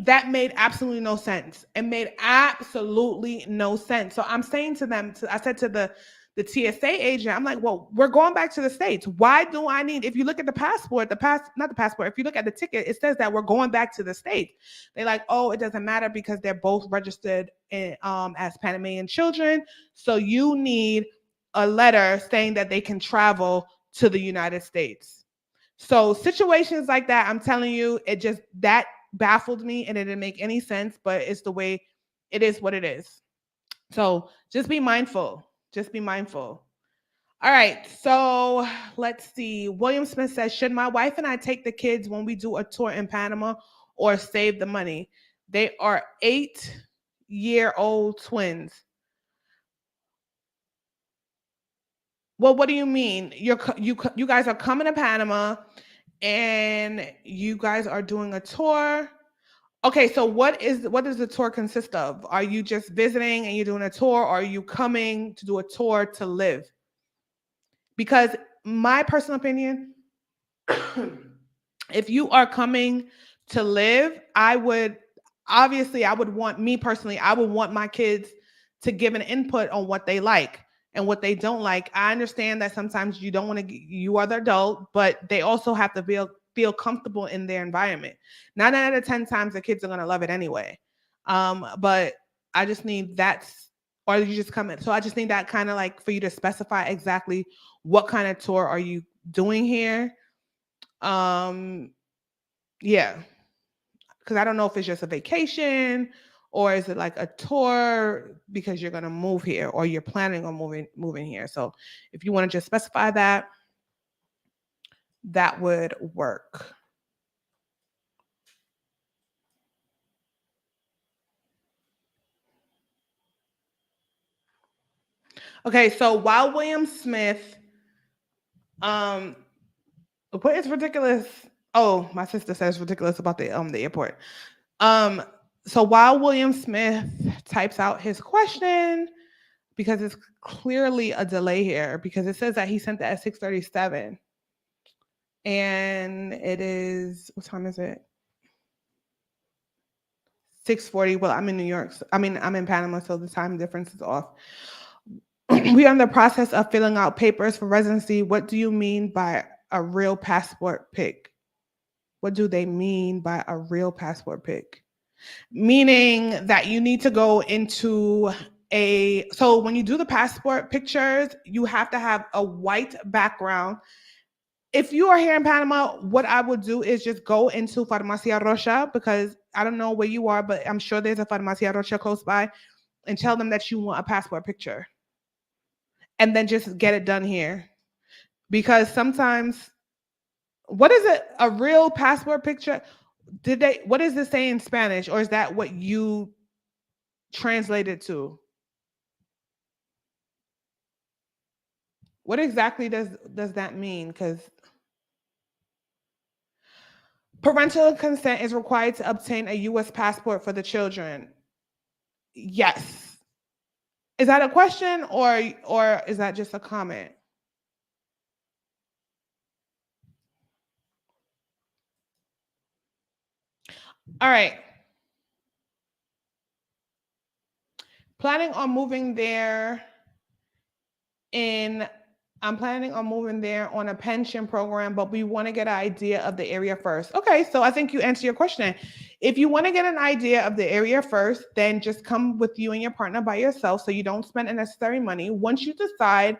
that made absolutely no sense. It made absolutely no sense. So I'm saying to them, I said to the TSA agent, I'm like, well, we're going back to the States. Why do I need, if you look at the passport, not the passport, if you look at the ticket, it says that we're going back to the States. They're like, oh, it doesn't matter because they're both registered as Panamanian children. So you need a letter saying that they can travel to the United States. So situations like that, I'm telling you, that baffled me and it didn't make any sense, but it's the way it is what it is. So just be mindful. Just be mindful. All right. So let's see. William Smith says, should my wife and I take the kids when we do a tour in Panama or save the money? They are 8-year-old twins. Well, what do you mean? You guys are coming to Panama and you guys are doing a tour. Okay, so what does the tour consist of? Are you just visiting and you're doing a tour, or are you coming to do a tour to live? Because my personal opinion, if you are coming to live, I would want, me personally, I would want my kids to give an input on what they like and what they don't like. I understand that sometimes you don't want to, you are the adult, but they also have to feel comfortable in their environment. 9 out of 10 times the kids are going to love it anyway. But I just need that, or you just come in. So I just need that kind of like for you to specify exactly what kind of tour are you doing here. Yeah, because I don't know if it's just a vacation or is it like a tour because you're going to move here or you're planning on moving here. So if you want to just specify that, that would work. Okay, so while William Smith, what is ridiculous? Oh, my sister says ridiculous about the airport. So while William Smith types out his question, because it's clearly a delay here, because it says that he sent that at 6:37, and it is, what time is it? 6:40. Well, I'm in New York. I'm in Panama, so the time difference is off. We are in the process of filling out papers for residency. What do you mean by a real passport pic? What do they mean by a real passport pic? Meaning that you need to go into so when you do the passport pictures, you have to have a white background. If you are here in Panama, what I would do is just go into Farmacia Rocha, because I don't know where you are, but I'm sure there's a Farmacia Rocha close by, and tell them that you want a passport picture. And then just get it done here. Because sometimes, what is it? A real passport picture? What does it say in Spanish? Or is that what you translated to? What exactly does that mean? Because parental consent is required to obtain a U.S. passport for the children. Yes. Is that a question or is that just a comment? All right. Planning on moving there in I'm planning on moving there on a pension program, but we want to get an idea of the area first. Okay, so I think you answered your question. If you want to get an idea of the area first, then just come with you and your partner by yourself so you don't spend unnecessary money. Once you decide,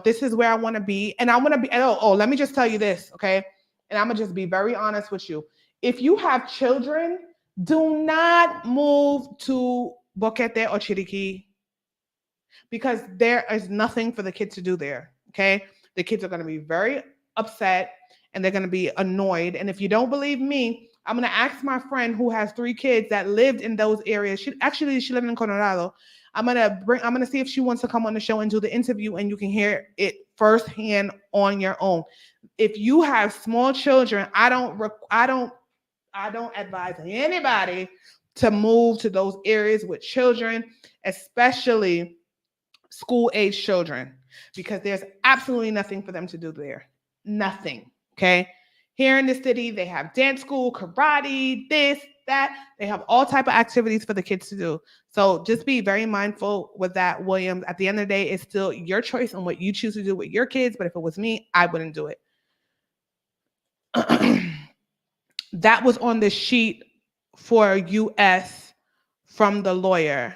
this is where I want to be, and I want to be, let me just tell you this, okay? And I'm going to just be very honest with you. If you have children, do not move to Boquete or Chiriquí because there is nothing for the kids to do there. Okay. The kids are going to be very upset and they're going to be annoyed. And if you don't believe me, I'm going to ask my friend who has 3 kids that lived in those areas. She lived in Colorado. I'm going to see if she wants to come on the show and do the interview and you can hear it firsthand on your own. If you have small children, I don't advise anybody to move to those areas with children, especially school age children, because there's absolutely nothing for them to do there. Nothing. Okay. Here in the city, they have dance school, karate, this, that. They have all type of activities for the kids to do. So just be very mindful with that, Williams. At the end of the day, it's still your choice on what you choose to do with your kids. But if it was me, I wouldn't do it. That was on the sheet for US from the lawyer.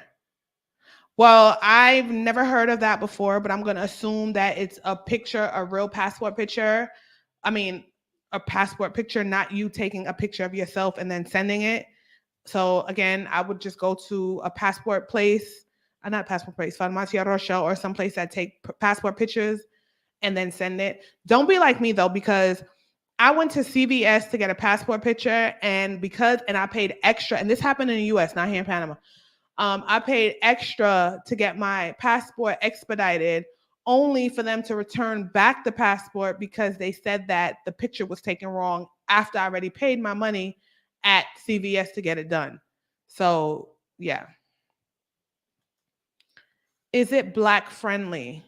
Well, I've never heard of that before, but I'm going to assume that it's a picture, a real passport picture. I mean, a passport picture, not you taking a picture of yourself and then sending it. So again, I would just go to a passport place, not passport place, Farmacia Rocha or someplace that take passport pictures and then send it. Don't be like me though, because I went to CVS to get a passport picture and I paid extra, and this happened in the US, not here in Panama. I paid extra to get my passport expedited only for them to return back the passport because they said that the picture was taken wrong after I already paid my money at CVS to get it done. So, yeah. Is it Black friendly?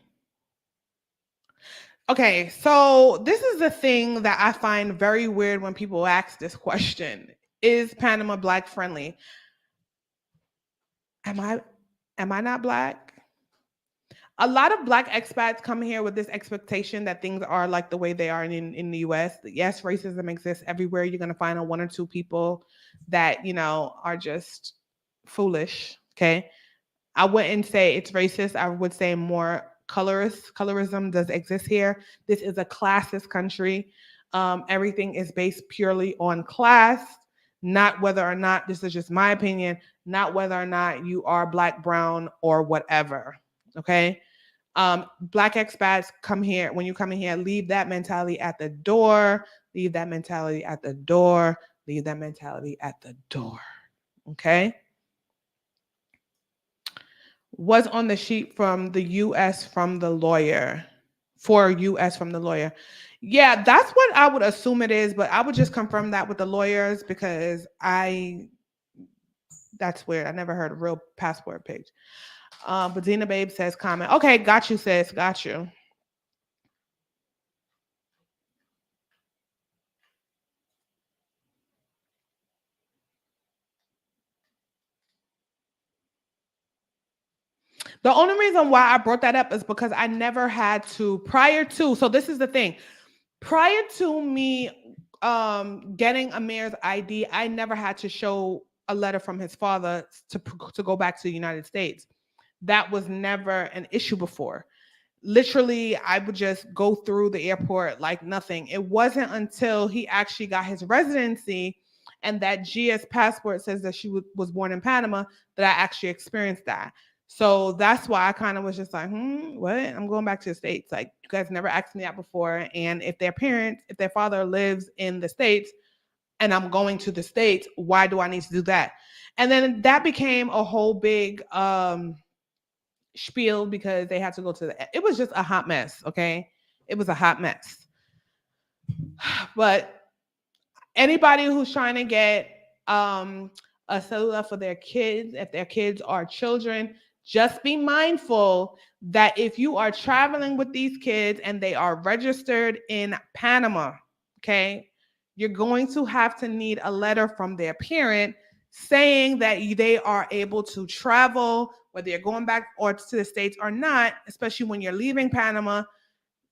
Okay, so this is the thing that I find very weird when people ask this question. Is Panama Black friendly? Am I not Black? A lot of Black expats come here with this expectation that things are like the way they are in the US. Yes, racism exists everywhere. You're going to find 1 or 2 people that, are just foolish. Okay. I wouldn't say it's racist. I would say more colorism does exist here. This is a classist country. Everything is based purely on class, not whether or not, this is just my opinion, not whether or not you are Black, brown, or whatever. Okay. Black expats come here. When you come in here, leave that mentality at the door. Leave that mentality at the door. Leave that mentality at the door. Okay. Was on the sheet from the US from the lawyer. For US from the lawyer. Yeah, that's what I would assume it is, but I would just confirm that with the lawyers because that's weird. I never heard a real passport page. But Zena Babe says comment. Okay, got you, sis. Got you. The only reason why I brought that up is because I never had to so this is the thing. Prior to me getting Amir's ID, I never had to show a letter from his father to go back to the United States. That was never an issue before. Literally, I would just go through the airport like nothing. It wasn't until he actually got his residency and that GS passport says that she was born in Panama that I actually experienced that. So that's why I kind of was just like, what? I'm going back to the States. Like, you guys never asked me that before. And if their father lives in the States and I'm going to the States, why do I need to do that? And then that became a whole big spiel because they had to go to it was just a hot mess. Okay. It was a hot mess. But anybody who's trying to get a cellular for their kids, if their kids are children, just be mindful that if you are traveling with these kids and they are registered in Panama, okay, you're going to have to need a letter from their parent saying that they are able to travel, whether you're going back or to the States or not, especially when you're leaving Panama.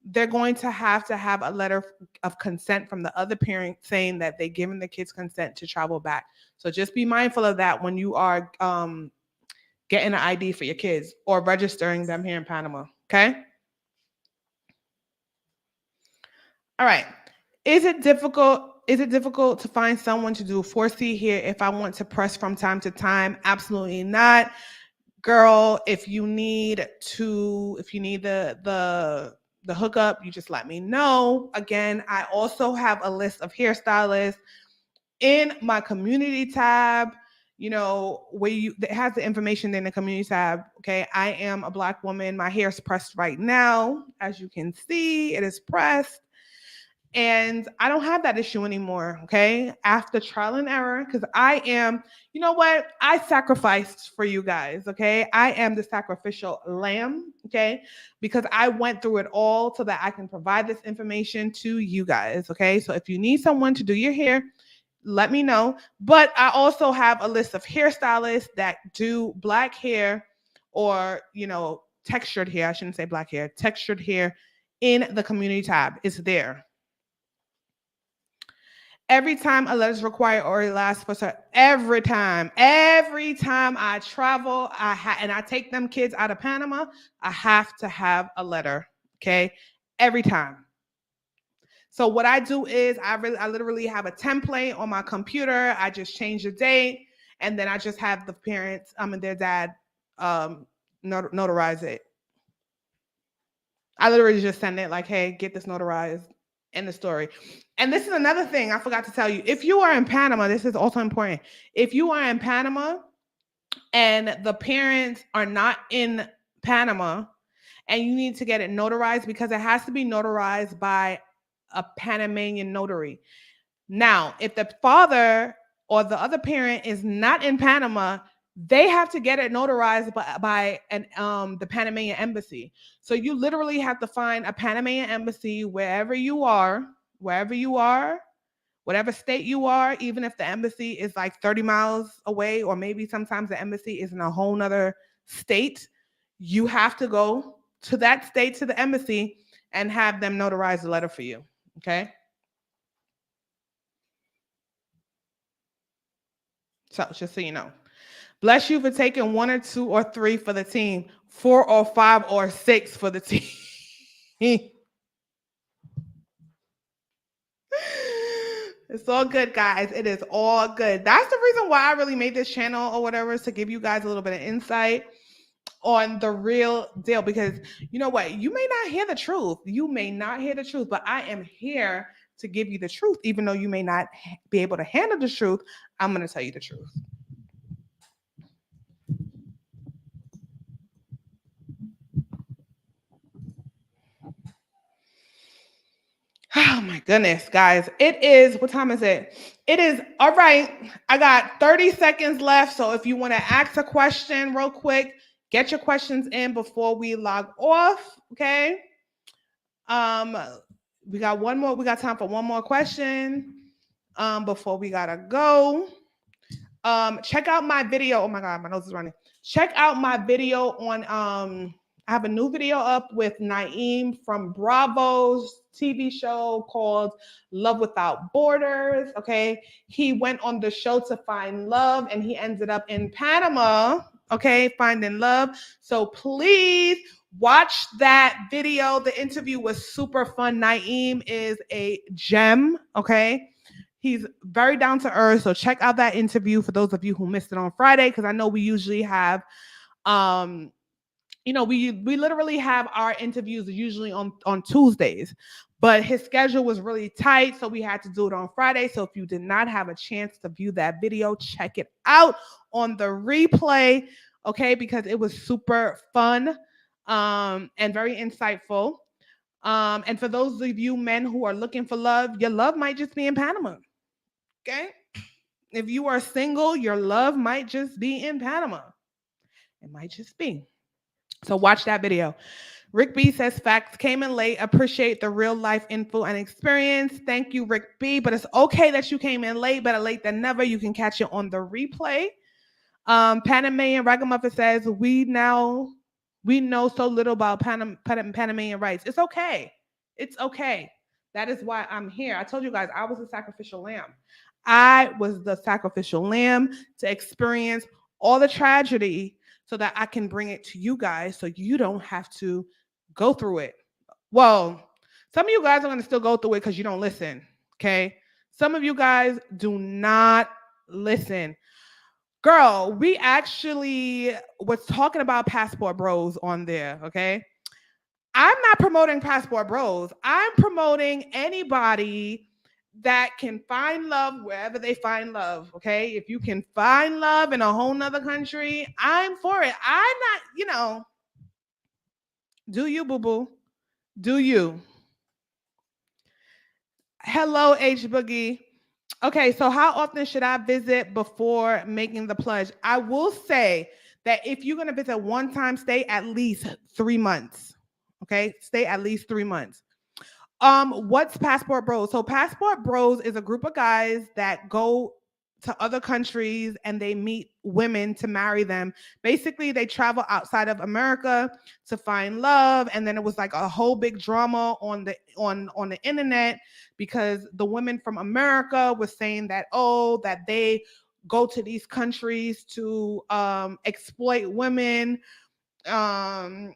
they're going to have a letter of consent from the other parent saying that they're giving the kids consent to travel back. So just be mindful of that when you are getting an ID for your kids or registering them here in Panama. Okay. All right. Is it difficult? Is it difficult to find someone to do 4C here if I want to press from time to time? Absolutely not. Girl, if you need the hookup, you just let me know. Again, I also have a list of hairstylists in my community tab, where it has the information in the community tab. Okay. I am a Black woman. My hair is pressed right now. As you can see, it is pressed. And I don't have that issue anymore, okay? After trial and error, because I am, you know what? I sacrificed for you guys, okay? I am the sacrificial lamb, okay? Because I went through it all so that I can provide this information to you guys, okay? So if you need someone to do your hair, let me know. But I also have a list of hairstylists that do Black hair or, textured hair. I shouldn't say Black hair, textured hair in the community tab. It's there. Every time a letter is required or it lasts for every time I travel, and I take them kids out of Panama, I have to have a letter. Okay, every time. So what I do is I literally have a template on my computer. I just change the date, and then I just have the parents, and their dad, notarize it. I literally just send it like, hey, get this notarized. End the story. And this is another thing I forgot to tell you. If you are in Panama, this is also important. If you are in Panama and the parents are not in Panama and you need to get it notarized, because it has to be notarized by a Panamanian notary. Now, if the father or the other parent is not in Panama, they have to get it notarized by the Panamanian embassy. So you literally have to find a Panamanian embassy wherever you are, whatever state you are, even if the embassy is like 30 miles away, or maybe sometimes the embassy is in a whole nother state. You have to go to that state, to the embassy, and have them notarize the letter for you. Okay. So just so you know. Bless you for taking 1 or 2 or 3 for the team, 4 or 5 or 6 for the team. It's all good, guys. It is all good. That's the reason why I really made this channel or whatever, is to give you guys a little bit of insight on the real deal. Because you know what? You may not hear the truth. But I am here to give you the truth. Even though you may not be able to handle the truth, I'm going to tell you the truth. Oh my goodness, guys. It is, what time is it? It is, all right. I got 30 seconds left. So if you want to ask a question real quick, get your questions in before we log off. Okay. We got time for one more question before we gotta go. Check out my video. Oh my God, my nose is running. Check out my video on I have a new video up with Naeem from Bravo's TV show called Love Without Borders. Okay. He went on the show to find love and he ended up in Panama. Okay. Finding love. So please watch that video. The interview was super fun. Naeem is a gem. Okay. He's very down to earth. So check out that interview for those of you who missed it on Friday. Cause I know we usually have, we literally have our interviews usually on Tuesdays, but his schedule was really tight, so we had to do it on Friday. So if you did not have a chance to view that video, check it out on the replay, okay? Because it was super fun and very insightful. And for those of you men who are looking for love, your love might just be in Panama, okay? If you are single, your love might just be in Panama. It might just be. So watch that video. Rick B says facts came in late. Appreciate the real life info and experience. Thank you, Rick B. But it's okay that you came in late. Better late than never. You can catch it on the replay. Panamanian Ragamuffin says we know so little about Panamanian rights. It's okay. It's okay. That is why I'm here. I told you guys I was a sacrificial lamb. I was the sacrificial lamb to experience all the tragedy so that I can bring it to you guys so you don't have to go through it. Well, some of you guys are going to still go through it because you don't listen. Okay. Some of you guys do not listen. Girl, we actually was talking about passport bros on there. Okay. I'm not promoting passport bros. I'm promoting anybody that can find love wherever they find love. Okay. If you can find love in a whole nother country, I'm for it. I'm not, do you, boo boo? Do you? Hello, H Boogie. Okay, so how often should I visit before making the pledge? I will say that if you're going to visit one time, stay at least 3 months. Okay, stay at least 3 months. What's Passport Bros? So Passport Bros is a group of guys that go to other countries and they meet women to marry them. Basically, they travel outside of America to find love, and then it was like a whole big drama on the internet because the women from America were saying that that they go to these countries to exploit women. Um,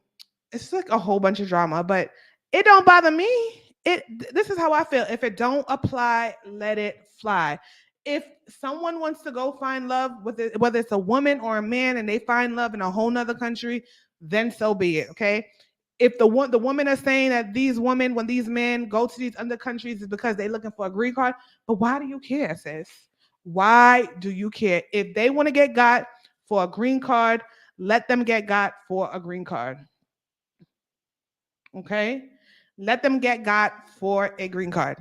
it's like a whole bunch of drama, but it don't bother me. This is how I feel. If it don't apply, let it fly. If someone wants to go find love with it, whether it's a woman or a man, and they find love in a whole nother country, then so be it. Okay. If the women are saying that these women, when these men go to these other countries, is because they're looking for a green card, but why do you care, sis? Why do you care? If they want to get got for a green card, let them get got for a green card. Okay. Let them get got for a green card.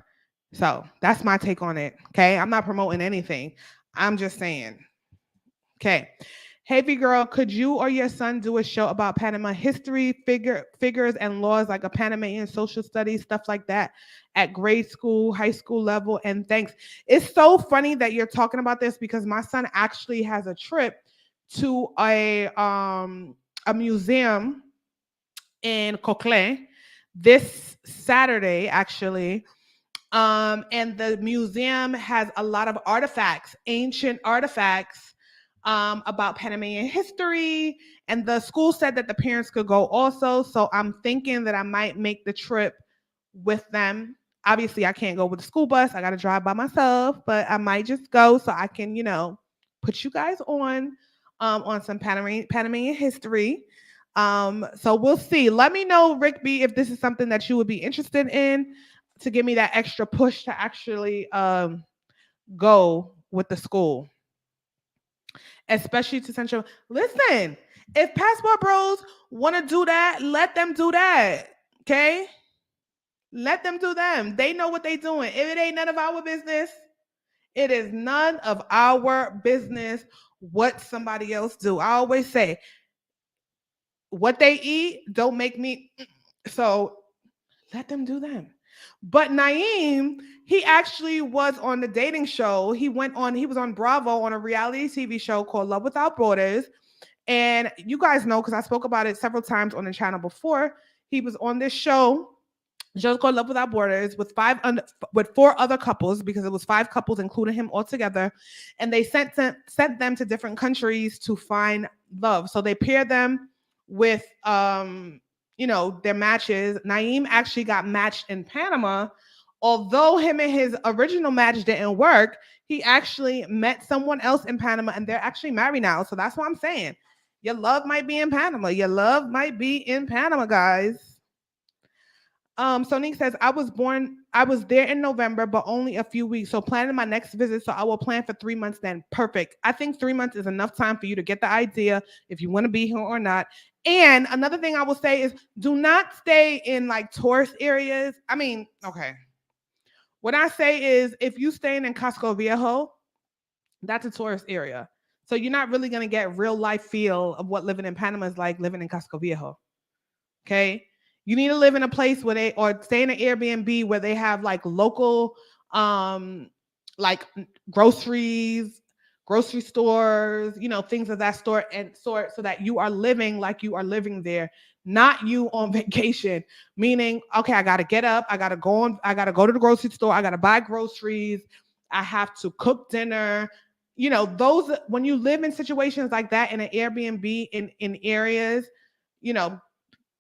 So that's my take on it. Okay. I'm not promoting anything. I'm just saying. Okay. Hey, V girl, could you or your son do a show about Panama history, figures, and laws like a Panamanian social studies, stuff like that at grade school, high school level? And thanks. It's so funny that you're talking about this because my son actually has a trip to a museum in Coquelin this Saturday, actually. And the museum has a lot of artifacts, ancient artifacts about Panamanian history. And the school said that the parents could go also. So I'm thinking that I might make the trip with them. Obviously, I can't go with the school bus. I got to drive by myself, but I might just go so I can, put you guys on some Panamanian history. So we'll see. Let me know, Rick B, if this is something that you would be interested in to give me that extra push to actually go with the school, especially to Central. Listen, if Passport Bros want to do that, let them do that. Okay? Let them do them. They know what they're doing. If it ain't none of our business, it is none of our business what somebody else do. I always say, what they eat don't make me. So let them do them. But Naeem, he actually was on the dating show. He was on Bravo on a reality TV show called Love Without Borders. And you guys know, because I spoke about it several times on the channel before, he was on this show. The show's called Love Without Borders with with 4 other couples, because it was 5 couples, including him altogether. And they sent them to different countries to find love. So they paired them with their matches. Naeem actually got matched in Panama. Although him and his original match didn't work, he actually met someone else in Panama, and they're actually married now. So that's what I'm saying. Your love might be in Panama. Your love might be in Panama, guys. Sonique says, I was there in November, but only a few weeks. So planning my next visit. So I will plan for 3 months then. Perfect. I think 3 months is enough time for you to get the idea if you want to be here or not. And another thing I will say is do not stay in like tourist areas. I mean, okay. What I say is if you staying in Casco Viejo, that's a tourist area. So you're not really going to get real life feel of what living in Panama is like living in Casco Viejo. Okay. You need to live in a place where or stay in an Airbnb where they have like local, like grocery stores, things of that sort, so that you are living like you are living there. not you on vacation. Meaning, okay, I gotta get up, I gotta go to the grocery store, I gotta buy groceries, I have to cook dinner. Those when you live in situations like that in an Airbnb in areas, you know,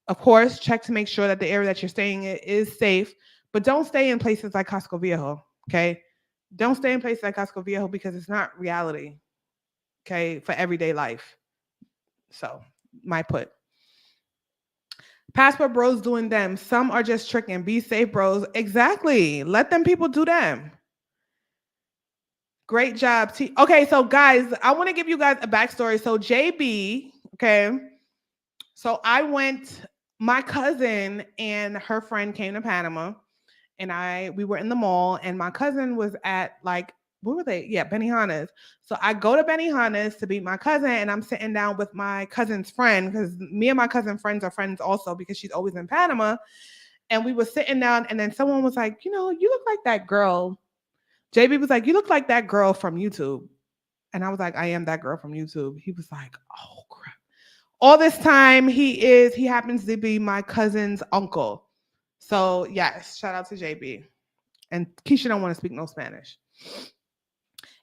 of course, check to make sure that the area that you're staying in is safe, but don't stay in places like Casco Viejo. Okay. Don't stay in places like Casco Viejo because it's not reality. Okay. For everyday life. So, my put. Passport bros doing them. Some are just tricking. Be safe, bros. Exactly. Let them people do them. Great job. Okay, so guys, I want to give you guys a backstory. So JB, okay. So my cousin and her friend came to Panama, and we were in the mall, and my cousin was at like, where were they? Yeah, Benihana's. So I go to Benihana's to meet my cousin, and I'm sitting down with my cousin's friend because me and my cousin friends are friends also because she's always in Panama. And we were sitting down, and then someone was like, you look like that girl. JB was like, you look like that girl from YouTube. And I was like, I am that girl from YouTube. He was like, oh crap. All this time he happens to be my cousin's uncle. So yes, shout out to JB. And Keisha don't want to speak no Spanish.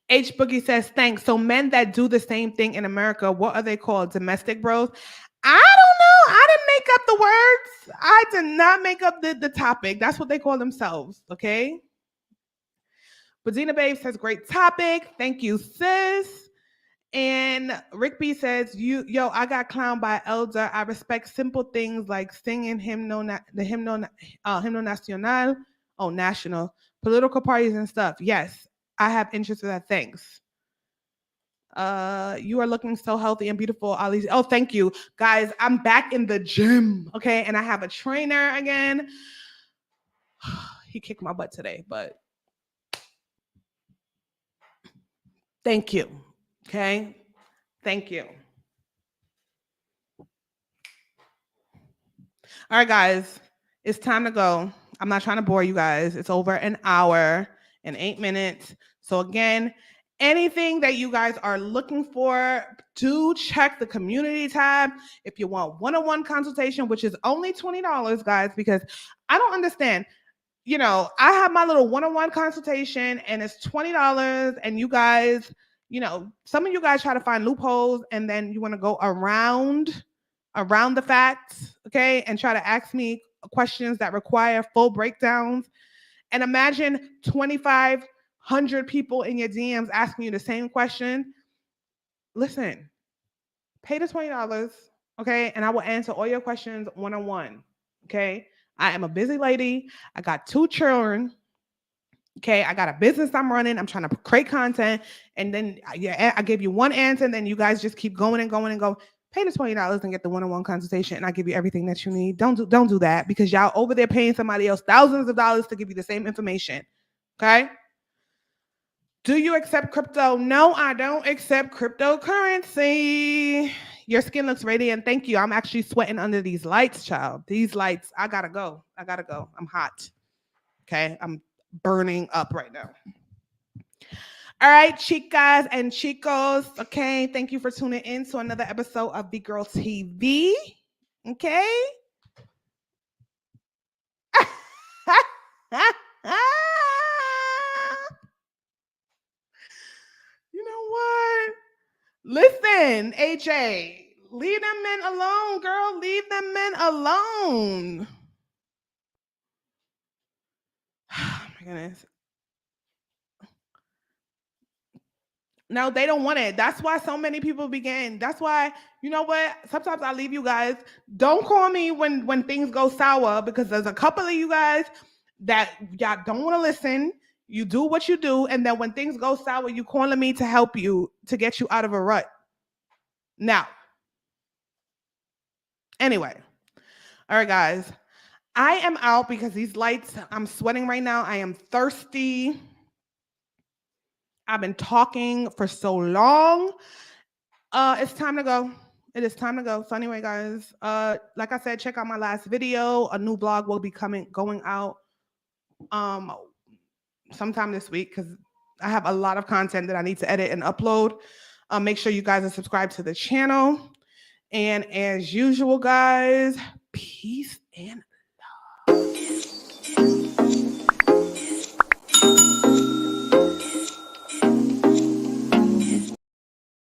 H Boogie says, thanks. So men that do the same thing in America, what are they called? Domestic bros? I don't know. I didn't make up the words. I did not make up the topic. That's what they call themselves. Okay. Badina Babe says, great topic. Thank you, sis. And Rick B says, I got clowned by elder. I respect simple things like singing hymno nacional, national, political parties and stuff. Yes, I have interest in that. Thanks. You are looking so healthy and beautiful, Ali. Oh, thank you. Guys, I'm back in the gym, okay? And I have a trainer again. He kicked my butt today, but thank you. Okay? Thank you. All right, guys, it's time to go. I'm not trying to bore you guys. It's over an hour and 8 minutes. So again, anything that you guys are looking for, do check the community tab. If you want one-on-one consultation, which is only $20, guys, because I don't understand. I have my little one-on-one consultation and it's $20, and you guys, some of you guys try to find loopholes and then you want to go around the facts, okay, and try to ask me questions that require full breakdowns. And imagine 2,500 people in your DMs asking you the same question. Listen, pay the $20, okay, and I will answer all your questions one-on-one, okay? I am a busy lady. I got 2 children. Okay, I got a business I'm running. I'm trying to create content, and then I give you one answer, and then you guys just keep going and going and go. Pay the $20 and get the one-on-one consultation, and I give you everything that you need. Don't do that because y'all over there paying somebody else thousands of dollars to give you the same information. Okay. Do you accept crypto? No, I don't accept cryptocurrency. Your skin looks radiant. Thank you. I'm actually sweating under these lights, child. These lights. I gotta go. I'm hot. Okay, I'm burning up right now. All right, chicas and chicos. Okay, thank you for tuning in to another episode of VGIRLTV. Okay. You know what? Listen, AJ, leave them men alone, girl. Leave them men alone. Oh my goodness. No, they don't want it. That's why so many people begin. That's why, you know what? Sometimes I leave you guys. Don't call me when things go sour because there's a couple of you guys that y'all don't want to listen. You do what you do, and then when things go sour, you calling me to help you to get you out of a rut. Now, anyway, all right, guys, I am out because these lights. I'm sweating right now. I am thirsty. I've been talking for so long. It's time to go. It is time to go. So anyway, guys, like I said, check out my last video. A new blog will be going out sometime this week because I have a lot of content that I need to edit and upload. Make sure you guys are subscribed to the channel. And as usual, guys, peace and